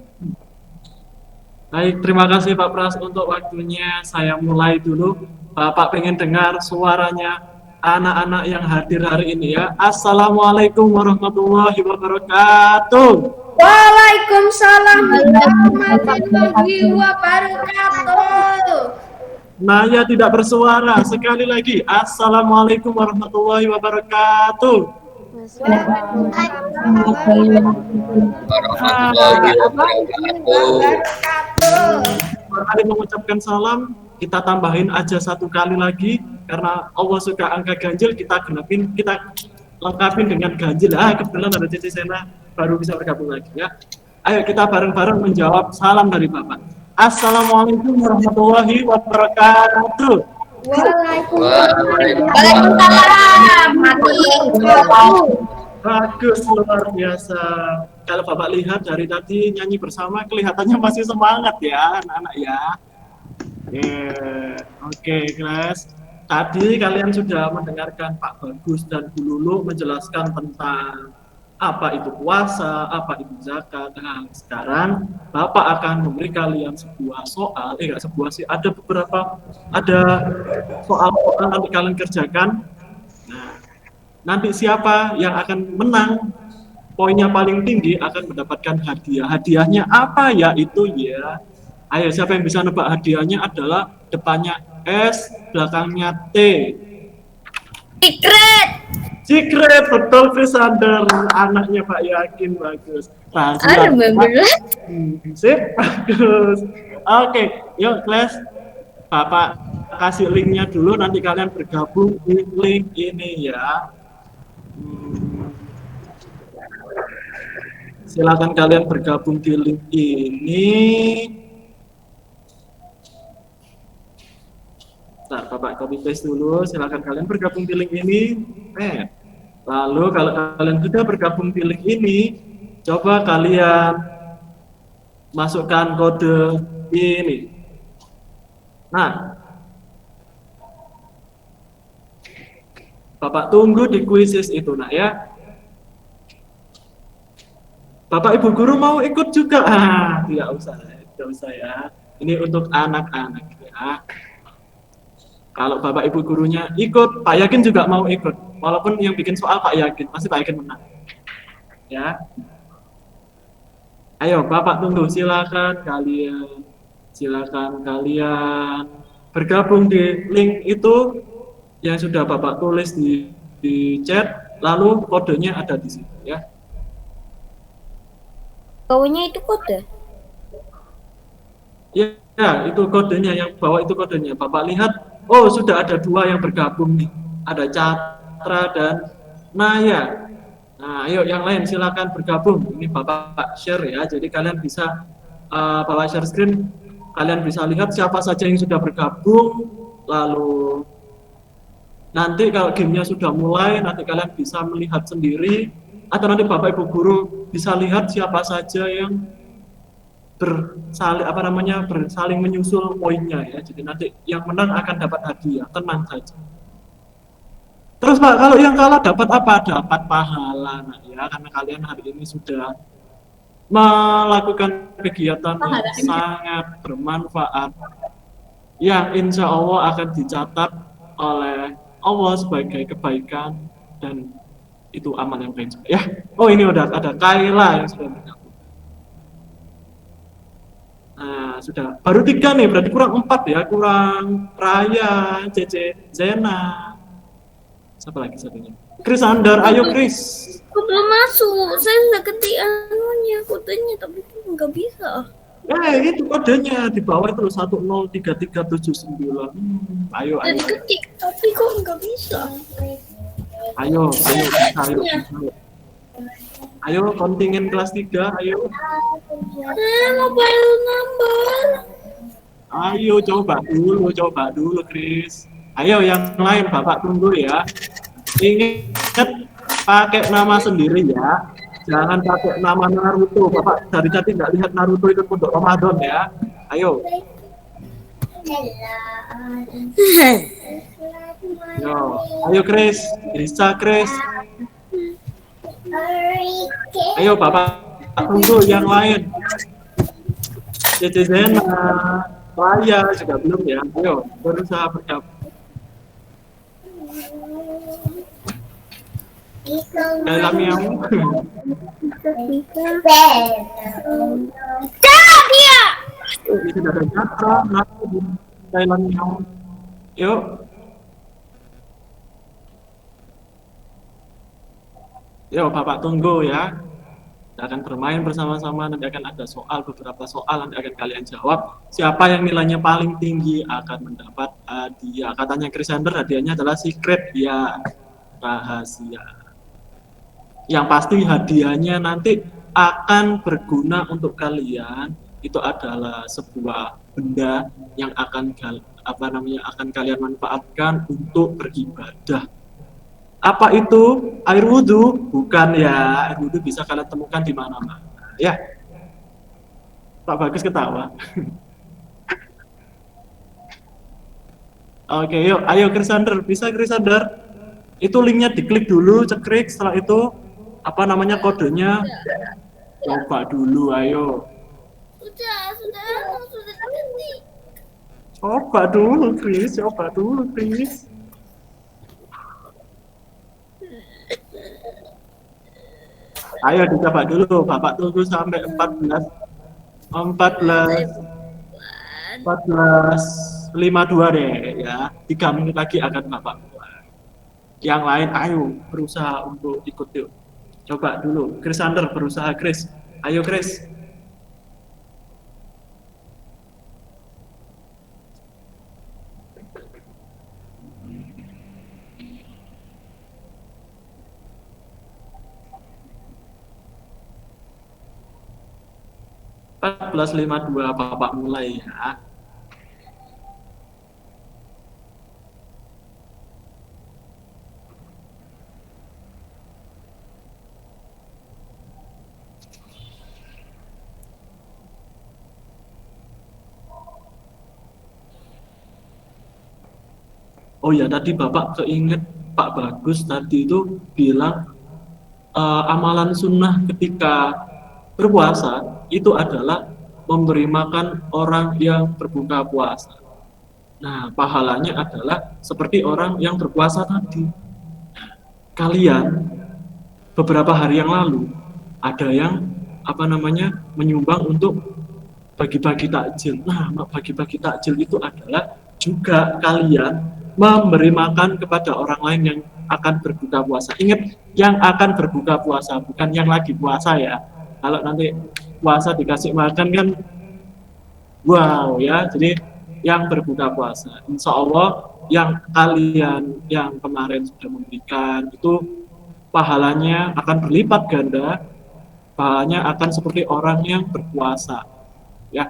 Baik, terima kasih Pak Pras untuk waktunya. Saya mulai dulu. Bapak pengen dengar suaranya anak-anak yang hadir hari ini ya. Assalamualaikum warahmatullahi wabarakatuh. Waalaikumsalam warahmatullahi wabarakatuh. Naya tidak bersuara. Sekali lagi. Assalamualaikum warahmatullahi wabarakatuh. Kali mengucapkan salam, kita tambahin aja satu kali lagi karena Allah suka angka ganjil, kita lengkapin dengan ganjil. Kebetulan ada Cici Sena baru bisa bergabung lagi ya. Ayo kita bareng-bareng menjawab salam dari Bapak. Assalamualaikum warahmatullahi wabarakatuh. Waalaikumsalam. Bagus, luar biasa. Kalau Bapak lihat dari tadi nyanyi bersama kelihatannya masih semangat ya anak-anak ya. Oke, kelas. Tadi kalian sudah mendengarkan Pak Bagus dan Bu Lulu menjelaskan tentang apa itu puasa, apa itu zakat. Nah, sekarang Bapak akan memberi kalian sebuah soal, ada soal nanti kalian kerjakan. Nah, nanti siapa yang akan menang, poinnya paling tinggi akan mendapatkan hadiah. Hadiahnya apa ya itu ya? Ayo, siapa yang bisa nebak hadiahnya adalah depannya S, belakangnya T. Secret, betul Pisander, anaknya Pak Yakin, bagus. Sip, bagus. Oke, yuk kelas. Bapak kasih linknya dulu, nanti kalian bergabung di link ini ya. Silakan kalian bergabung di link ini. Nah, Bapak copy paste dulu, silakan kalian bergabung di link ini. Lalu kalau kalian sudah bergabung di link ini, coba kalian masukkan kode ini. Nah, Bapak tunggu di quizzes itu, nak ya. Bapak Ibu guru mau ikut juga? Tidak usah ya. Ini untuk anak-anak ya. Kalau Bapak Ibu gurunya ikut, Pak Yakin juga mau ikut. Walaupun yang bikin soal Pak Yakin, pasti Pak Yakin menang. Ya. Ayo Bapak tunggu, silakan kalian bergabung di link itu yang sudah Bapak tulis di chat, lalu kodenya ada di situ ya. Bawahnya itu kode. Ya, itu kodenya, yang bawah itu kodenya. Bapak lihat, oh sudah ada 2 yang bergabung nih. Ada Catra dan Naya. Nah, ayo yang lain silakan bergabung. Ini Bapak share ya, jadi kalian bisa Bapak share screen, kalian bisa lihat siapa saja yang sudah bergabung. Lalu nanti kalau gamenya sudah mulai, nanti kalian bisa melihat sendiri, atau nanti Bapak Ibu guru bisa lihat siapa saja yang bersaling menyusul poinnya ya. Jadi nanti yang menang akan dapat hadiah, tenang saja. Terus Pak, kalau yang kalah dapat apa? Dapat pahala ya, karena kalian hari ini sudah melakukan kegiatan yang sangat bermanfaat, yang insya Allah akan dicatat oleh Allah sebagai kebaikan, dan itu amal yang baik ya. Oh ini udah ada Kaila yang sudah bergabung. Nah sudah baru 3 nih, berarti kurang 4 ya, kurang Raya, Cece, Zena, siapa lagi satunya? Chris Andar, ayo Chris. Aku belum masuk, saya sudah ketik anunya, kodenya, tapi itu nggak bisa. Itu kodenya di bawah itu 103379. Ayo. Udah diketik, tapi kok nggak bisa. Ayo. Ayo kontingen kelas 3, ayo. Mobile number. Ayo coba dulu Chris. Ayo yang lain Bapak tunggu ya. Ingat pakai nama sendiri ya. Jangan pakai nama Naruto. Bapak dari tadi nggak lihat Naruto ikut pondok Ramadan ya. Ayo. Ayo Chris, bisa Chris. Ayo Bapak tunggu yang lain. Cece Zena, Raya juga belum ya. Ayo berusaha bergabung. Dalam yang dia. Ini sudah ada Catra, Thailand yang yuk. Yuk Bapak tunggu ya. Kita akan bermain bersama-sama, nanti akan ada beberapa soal nanti akan kalian jawab. Siapa yang nilainya paling tinggi akan mendapat hadiah. Katanya Krisander hadiahnya adalah secret ya, rahasia. Yang pasti hadiahnya nanti akan berguna untuk kalian. Itu adalah sebuah benda yang akan kalian manfaatkan untuk beribadah. Apa itu? Air wudhu? Bukan ya, air wudhu bisa kalian temukan di mana-mana ya. Pak Bagus ketawa. Oke, yuk, ayo Krisander, bisa Krisander? Itu linknya diklik dulu, cekrik, setelah itu kodenya? Coba dulu, ayo. Sudah ketik. Coba dulu, Chris. Ayo dicoba dulu, Bapak tunggu sampai 14:52 deh ya. 3 menit lagi akan Bapak mulai. Yang lain ayo berusaha untuk ikut yuk. Coba dulu, Krisander berusaha Chris. Ayo Chris. (14:52) Bapak mulai ya. Oh ya, tadi Bapak keinget Pak Bagus tadi itu bilang amalan sunnah ketika berpuasa itu adalah memberi makan orang yang berbuka puasa. Nah, pahalanya adalah seperti orang yang berpuasa tadi. Kalian beberapa hari yang lalu ada yang menyumbang untuk bagi-bagi takjil. Nah, bagi-bagi takjil itu adalah juga kalian memberi makan kepada orang lain yang akan berbuka puasa. Ingat, yang akan berbuka puasa, bukan yang lagi puasa ya. Kalau nanti puasa dikasih makan kan wow ya. Jadi yang berbuka puasa, insya Allah yang kalian yang kemarin sudah memberikan itu pahalanya akan berlipat ganda. Pahalanya akan seperti orang yang berpuasa. Ya,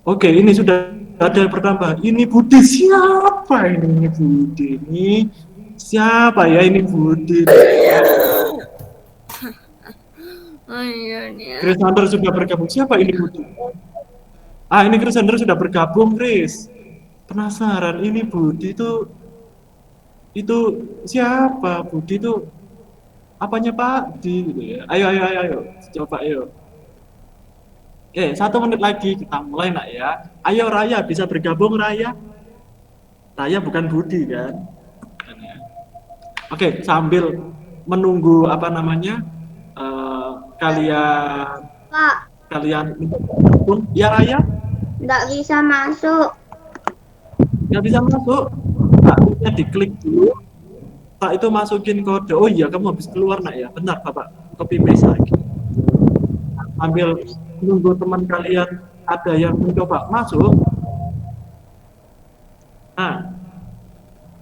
oke, ini sudah ada yang pertama. Ini Budi siapa ini Budi? Ini siapa ya ini Budi? Krisander sudah bergabung. Siapa ini Budi? Ah, ini Krisander sudah bergabung, Kris. Penasaran ini Budi itu siapa? Budi itu apanya Pak Di gitu ya. Ayo. Coba ayo. 1 menit lagi kita mulai nak ya. Ayo Raya, bisa bergabung Raya? Raya bukan Budi kan? Oke, sambil menunggu Pak, kalian bergabung, ya Raya? nggak bisa masuk. Nggak bisa masuk. Takutnya diklik dulu. Pak itu masukin kode. Oh iya, kamu habis keluar nak ya. Bentar Bapak, copy paste lagi. Sambil nunggu teman kalian ada yang mencoba masuk. Nah,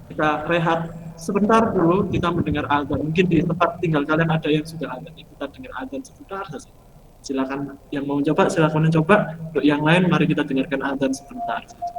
kita rehat sebentar dulu, kita mendengar azan. Mungkin di tempat tinggal kalian ada yang sudah azan. Kita dengar azan sebentar saja. Silakan yang mau mencoba, silakan mencoba. Untuk yang lain, mari kita dengarkan azan sebentar saja.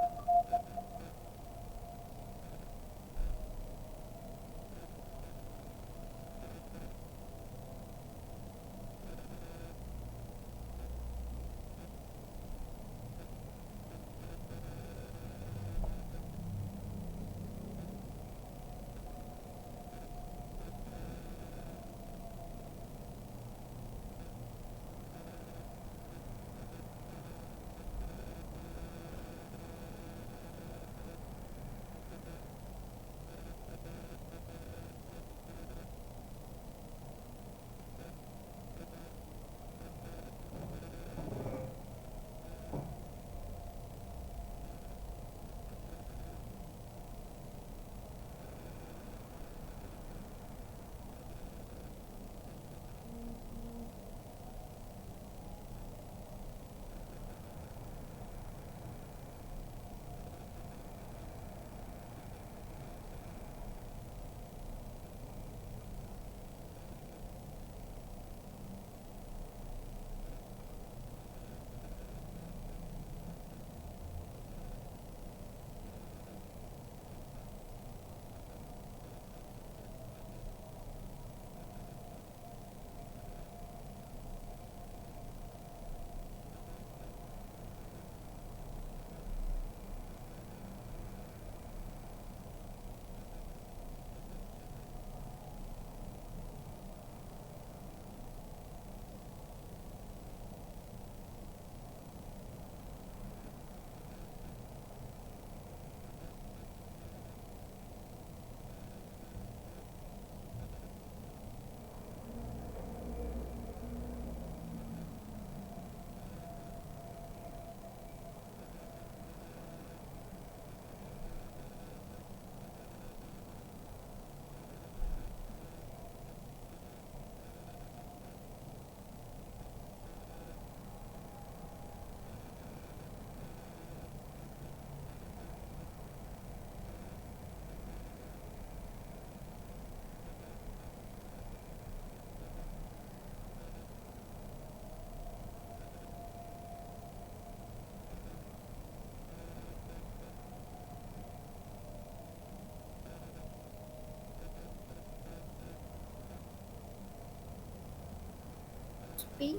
Sepi.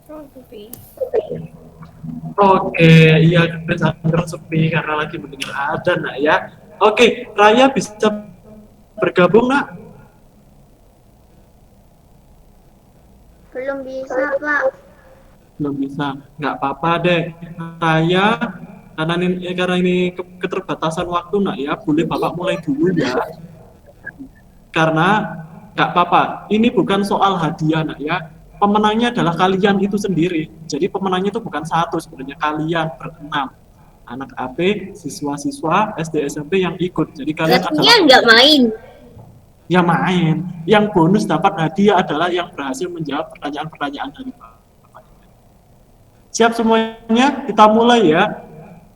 Terus sepi. Oke, iya Chris Under sepi karena lagi mendengar adzan nak ya. Oke, Raya bisa bergabung nak? Belum bisa, Pak. Belum bisa, nggak apa-apa deh. Raya, karena ini keterbatasan waktu nak ya, boleh Bapak mulai dulu ya. Karena nggak apa-apa, ini bukan soal hadiah nak ya. Pemenangnya adalah kalian itu sendiri. Jadi pemenangnya itu bukan satu sebenarnya, kalian berenam. Anak AP, siswa-siswa SD SMP yang ikut. Jadi kalian Artinya nggak main. Ya main. Yang bonus dapat hadiah adalah yang berhasil menjawab pertanyaan-pertanyaan dari Bapak. Siap semuanya? Kita mulai ya.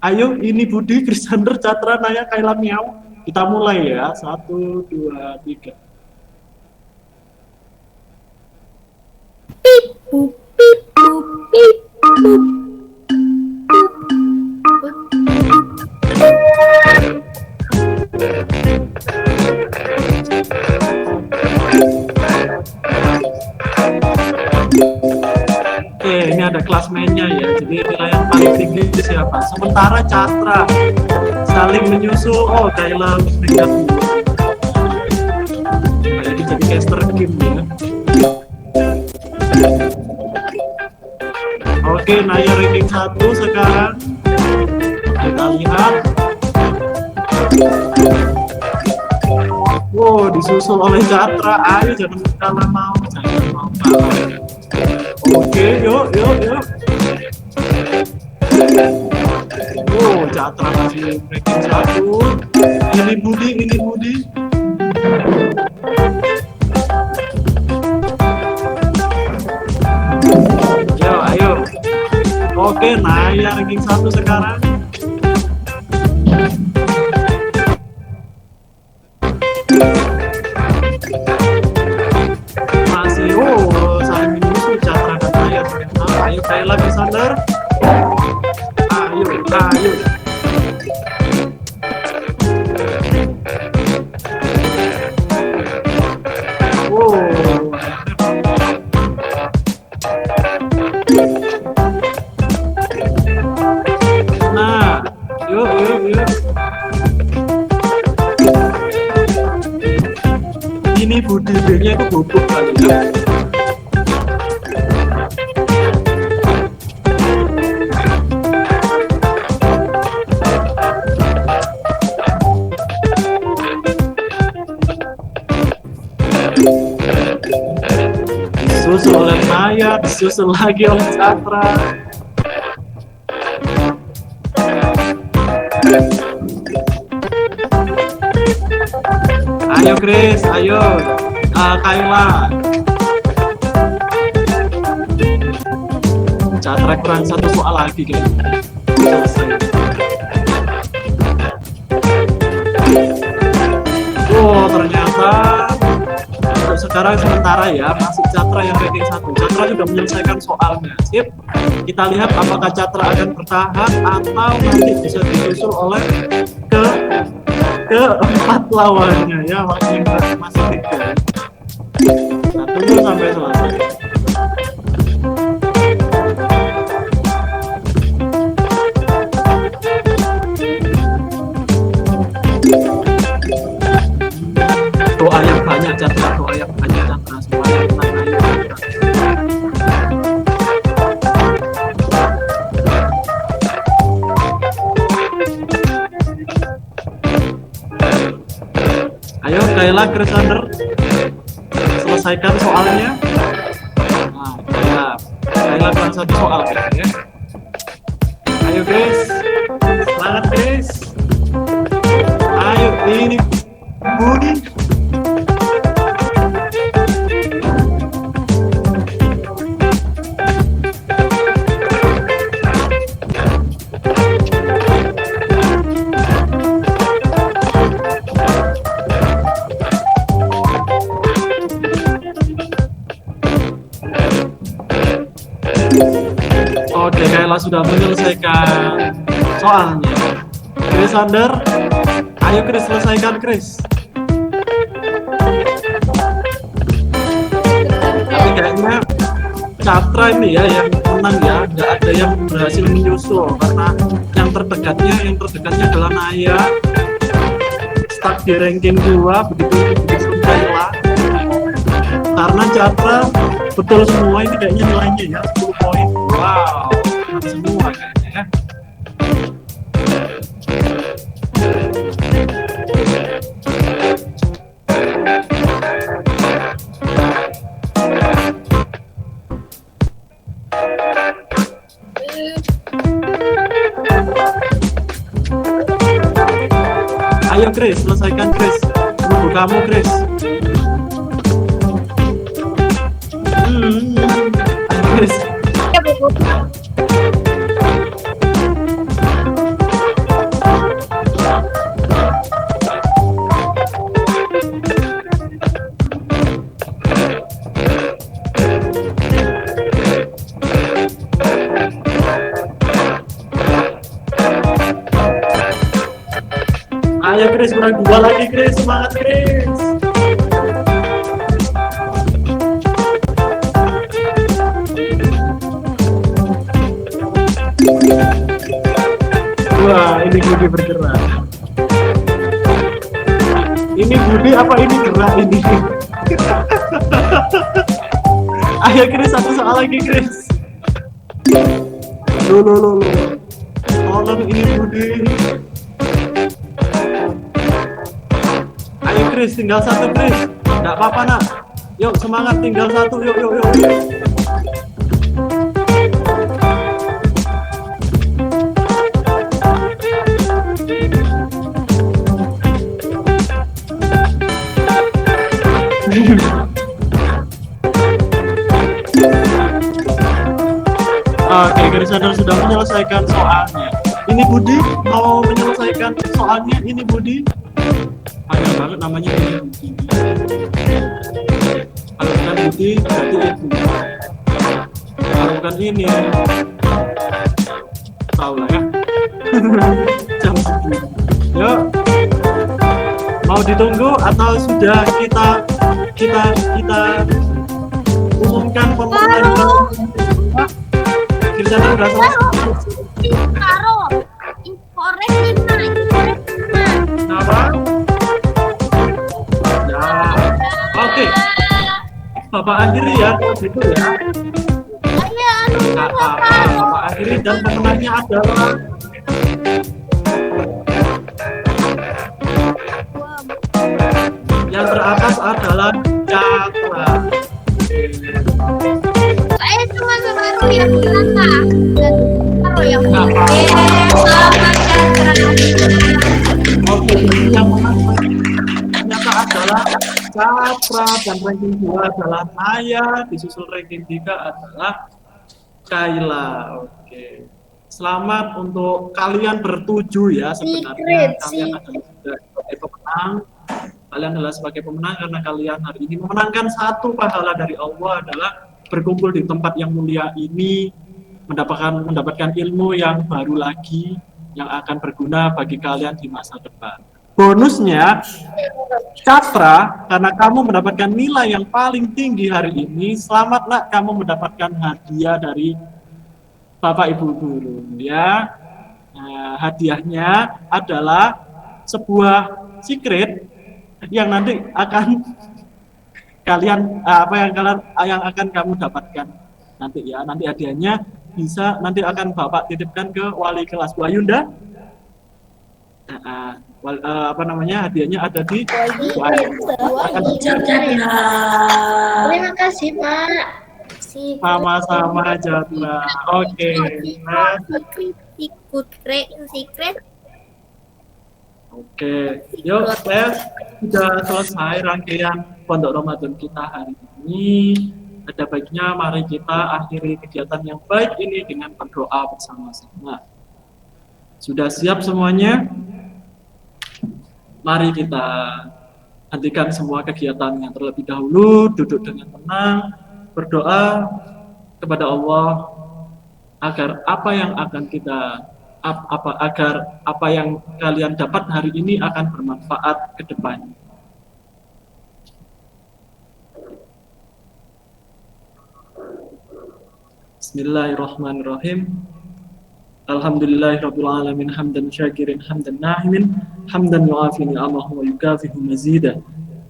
Ayo, ini Budi, Krisander, Catra, Naya, Kaila, Miau. Kita mulai ya. 1, 2, 3. Pip, pup, pip, pup, pip, pup. Oke, ini ada klasmennya ya. Jadi nilai yang paling tinggi itu siapa? Sementara Catra saling menyusul. Oh, Kaila peringkat 2. Jadi caster game ya. Oke, Naya ranking 1 sekarang. Kita lihat. Wow, disusul oleh Catra. Ayo jangan kalah mau. Jangan mau kalah. Oke, yuk. Oh, Catra masih ranking 1. Ini Budi. Ayo. Oke, Naya ranking 1 sekarang. Masih, saling menyusul Catra dan Naya. Ayo, Kaila Krisander. Ayo. Nah, yuk. Ini Budi B-nya itu goblok kali ya. Disusul oleh Naya, disusul lagi oleh Catra. Ayo Chris, ayo. Kaila. Catra kurang 1 soal lagi kayaknya. Selesai. Oh, ternyata untuk sekarang sementara ya masih Catra yang ranking 1. Catra sudah menyelesaikan soalnya. Sip. Kita lihat apakah Catra akan bertahan atau nanti bisa disusul oleh keempat lawannya ya, masih 3. Nah, tunggu sampai selesai. Doa yang banyak Catra, semuanya tenang aja. Ayo Kaila Krisander, selesaikan soalnya. Nah, Kaila kurang 1 soal ya. Ayo guys, semangat guys. Ayo, ini Budi. Oke, Kaila sudah menyelesaikan soalnya. Krisander, ayo Chris, selesaikan Chris. Tapi kayaknya Catra Catra ini ya yang menang ya, nggak ada yang berhasil menyusul karena yang terdekatnya adalah Naya, stuck di ranking 2, begitu Kayla. Karena Catra betul semua ini kayaknya nilainya ya 10 poin. Wow, semua kayaknya ya. Ayo Chris, selesaikan Chris. Tunggu kamu Chris. Ayo Chris. Ayo Chris, kurang 2 lagi Chris, semangat Chris. Wah, ini Budi bergerak. Ini Budi apa ini gerak ini? Ayo Chris, satu soal lagi Chris. Loh. Tolong ini Budi. Ayo Chris, tinggal satu Chris. Nggak apa-apa nak. Yuk semangat, tinggal satu. Yuk. Oke, Chris sudah menyelesaikan soalnya. Ini Budi mau menyelesaikan soalnya. Ini Budi. Ada banget namanya ini Budi. Kalau bukan Budi berarti itu. Kalau bukan ini, tahu lah ya. Jam segini. Yuk, mau ditunggu atau sudah kita umumkan pemenang? Kita udah selesai. Taruh. Korek 5. Apa? Ya, oke. Bapak akhiri ya, gitu ya. Bapak akhiri dan pemenangnya adalah yang teratas adalah Catra. Saya cuma separuh yang belakang. Separuh yang belakang. Selamat Catra. Oke, yang menang ternyata adalah Catra dan ranking 2 adalah Naya, disusul ranking 3 adalah Kayla. Oke. Selamat untuk kalian bertujuh ya sebenarnya. Kalian adalah sebagai pemenang. Kalian adalah sebagai pemenang karena kalian hari ini memenangkan satu pahala dari Allah adalah berkumpul di tempat yang mulia ini, mendapatkan ilmu yang baru lagi yang akan berguna bagi kalian di masa depan. Bonusnya, Catra, karena kamu mendapatkan nilai yang paling tinggi hari ini, selamat nak kamu mendapatkan hadiah dari Bapak Ibu Guru ya. Nah, hadiahnya adalah sebuah secret yang nanti akan kalian yang akan kamu dapatkan nanti ya. Nanti hadiahnya bisa nanti akan Bapak titipkan ke wali kelas Bu Ayunda. Hadiahnya ada di Bu Ayunda. Terima kasih Pak. Sama-sama Catra. Oke. Secret. Oke. Yuk, saya sudah selesai rangkaian Pondok Ramadan kita hari ini. Ada baiknya mari kita akhiri kegiatan yang baik ini dengan berdoa bersama-sama. Sudah siap semuanya? Mari kita hentikan semua kegiatan yang terlebih dahulu, duduk dengan tenang, berdoa kepada Allah agar apa yang kalian dapat hari ini akan bermanfaat ke depannya. Bismillahirrahmanirrahim. Alhamdulillahirabbil alamin hamdan syakirin hamdan na'imin hamdan yu'afi ni'amahu wa yukafihu mazida.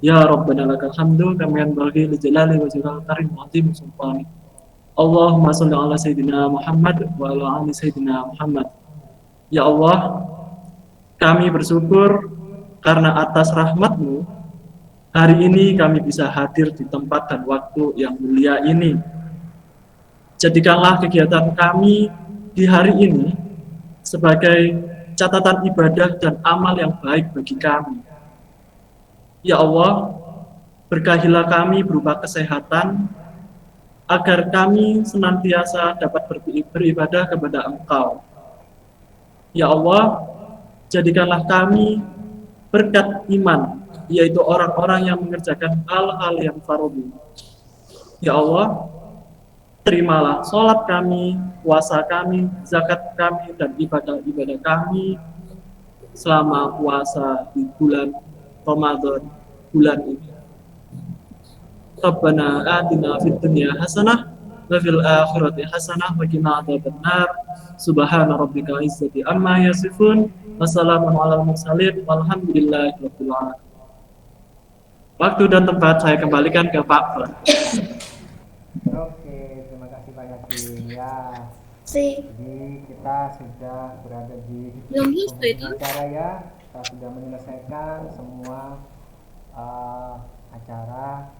Ya Rabbana lakal hamdu kama yanbaghi li jalali wajhikal karim wa 'azimi sultanik. Allahumma shalli ala sayyidina Muhammad wa ala ali sayyidina Muhammad. Ya Allah, kami bersyukur karena atas rahmat-Mu hari ini kami bisa hadir di tempat dan waktu yang mulia ini. Jadikanlah kegiatan kami di hari ini sebagai catatan ibadah dan amal yang baik bagi kami. Ya Allah, berkahilah kami berupa kesehatan, agar kami senantiasa dapat beribadah kepada Engkau. Ya Allah, jadikanlah kami berkat iman, yaitu orang-orang yang mengerjakan hal-hal yang fardhu. Ya Allah, terimalah sholat kami, puasa kami, zakat kami, dan ibadah-ibadah kami selama puasa di bulan Ramadan bulan ini. Rabbana atina fid dunya hasanah wa fil akhirati hasanah wa qina adzabannar. Subhana rabbika izzati amma yasifun wa salamun alal mursalin walhamdulillahirabbil alamin. Waktu dan tempat saya kembalikan ke Pak Fran. Oke, terima kasih Pak Yakin ya. Jadi kita sudah berada di acara ya. Kita sudah menyelesaikan semua acara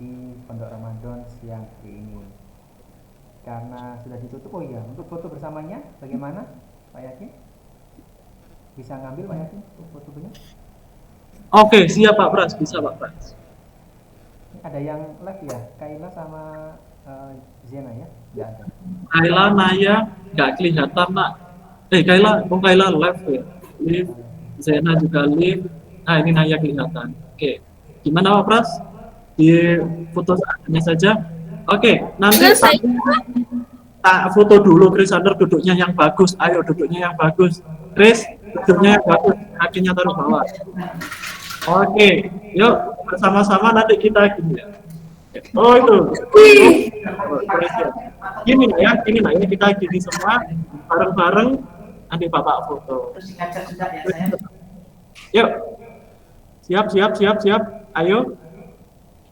di Pondok Ramadan siang hari ini. Karena sudah ditutup, oh iya, untuk foto bersamanya bagaimana Pak Yakin? Bisa ngambil Pak Yakin fotonya? Oke, siap Pak Pras, bisa Pak Pras. Ada yang live ya, Kaila sama Zena ya? Nggak ada. Kaila, Naya, nggak kelihatan nak. Kaila live ya? Live, Zena juga live. Nah ini Naya kelihatan. Oke, gimana Pak Pras? Di foto seadanya saja. Oke, nanti foto dulu Krisander duduknya yang bagus. Ayo duduknya yang bagus. Kris, duduknya yang bagus. Kakinya taruh bawah. Oke, yuk bersama-sama nanti kita gini ya. Oh itu. Gini ya, ini kita gini semua bareng-bareng. Nanti Bapak foto. Yuk. Siap. Ayo.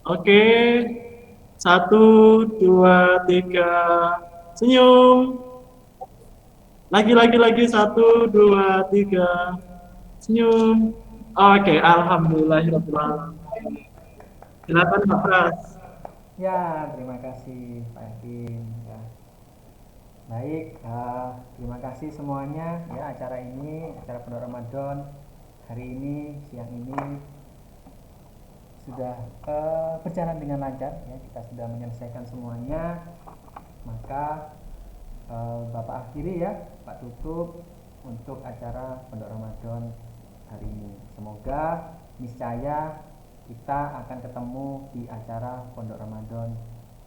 Oke, 1, 2, 3, senyum. Lagi, 1, 2, 3, senyum. Oke, alhamdulillahirabbil alamin. Silakan Pak Pras. Ya, terima kasih Pak Yakin. Ya. Baik, terima kasih semuanya. Ya, acara Pondok Ramadan hari ini, siang ini sudah berjalan dengan lancar ya, kita sudah menyelesaikan semuanya. Maka Bapak akhiri ya, Pak tutup untuk acara Pondok Ramadan hari ini. Semoga niscaya kita akan ketemu di acara Pondok Ramadan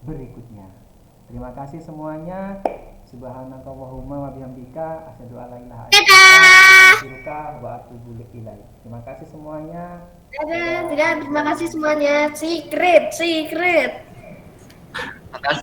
berikutnya. Terima kasih semuanya. Subhanakallahumma wa bihamdika asyhadu an la ilaha illa anta wa atubu ilaik. Terima kasih semuanya. Dadah, terima kasih semuanya. Secret. Terima kasih.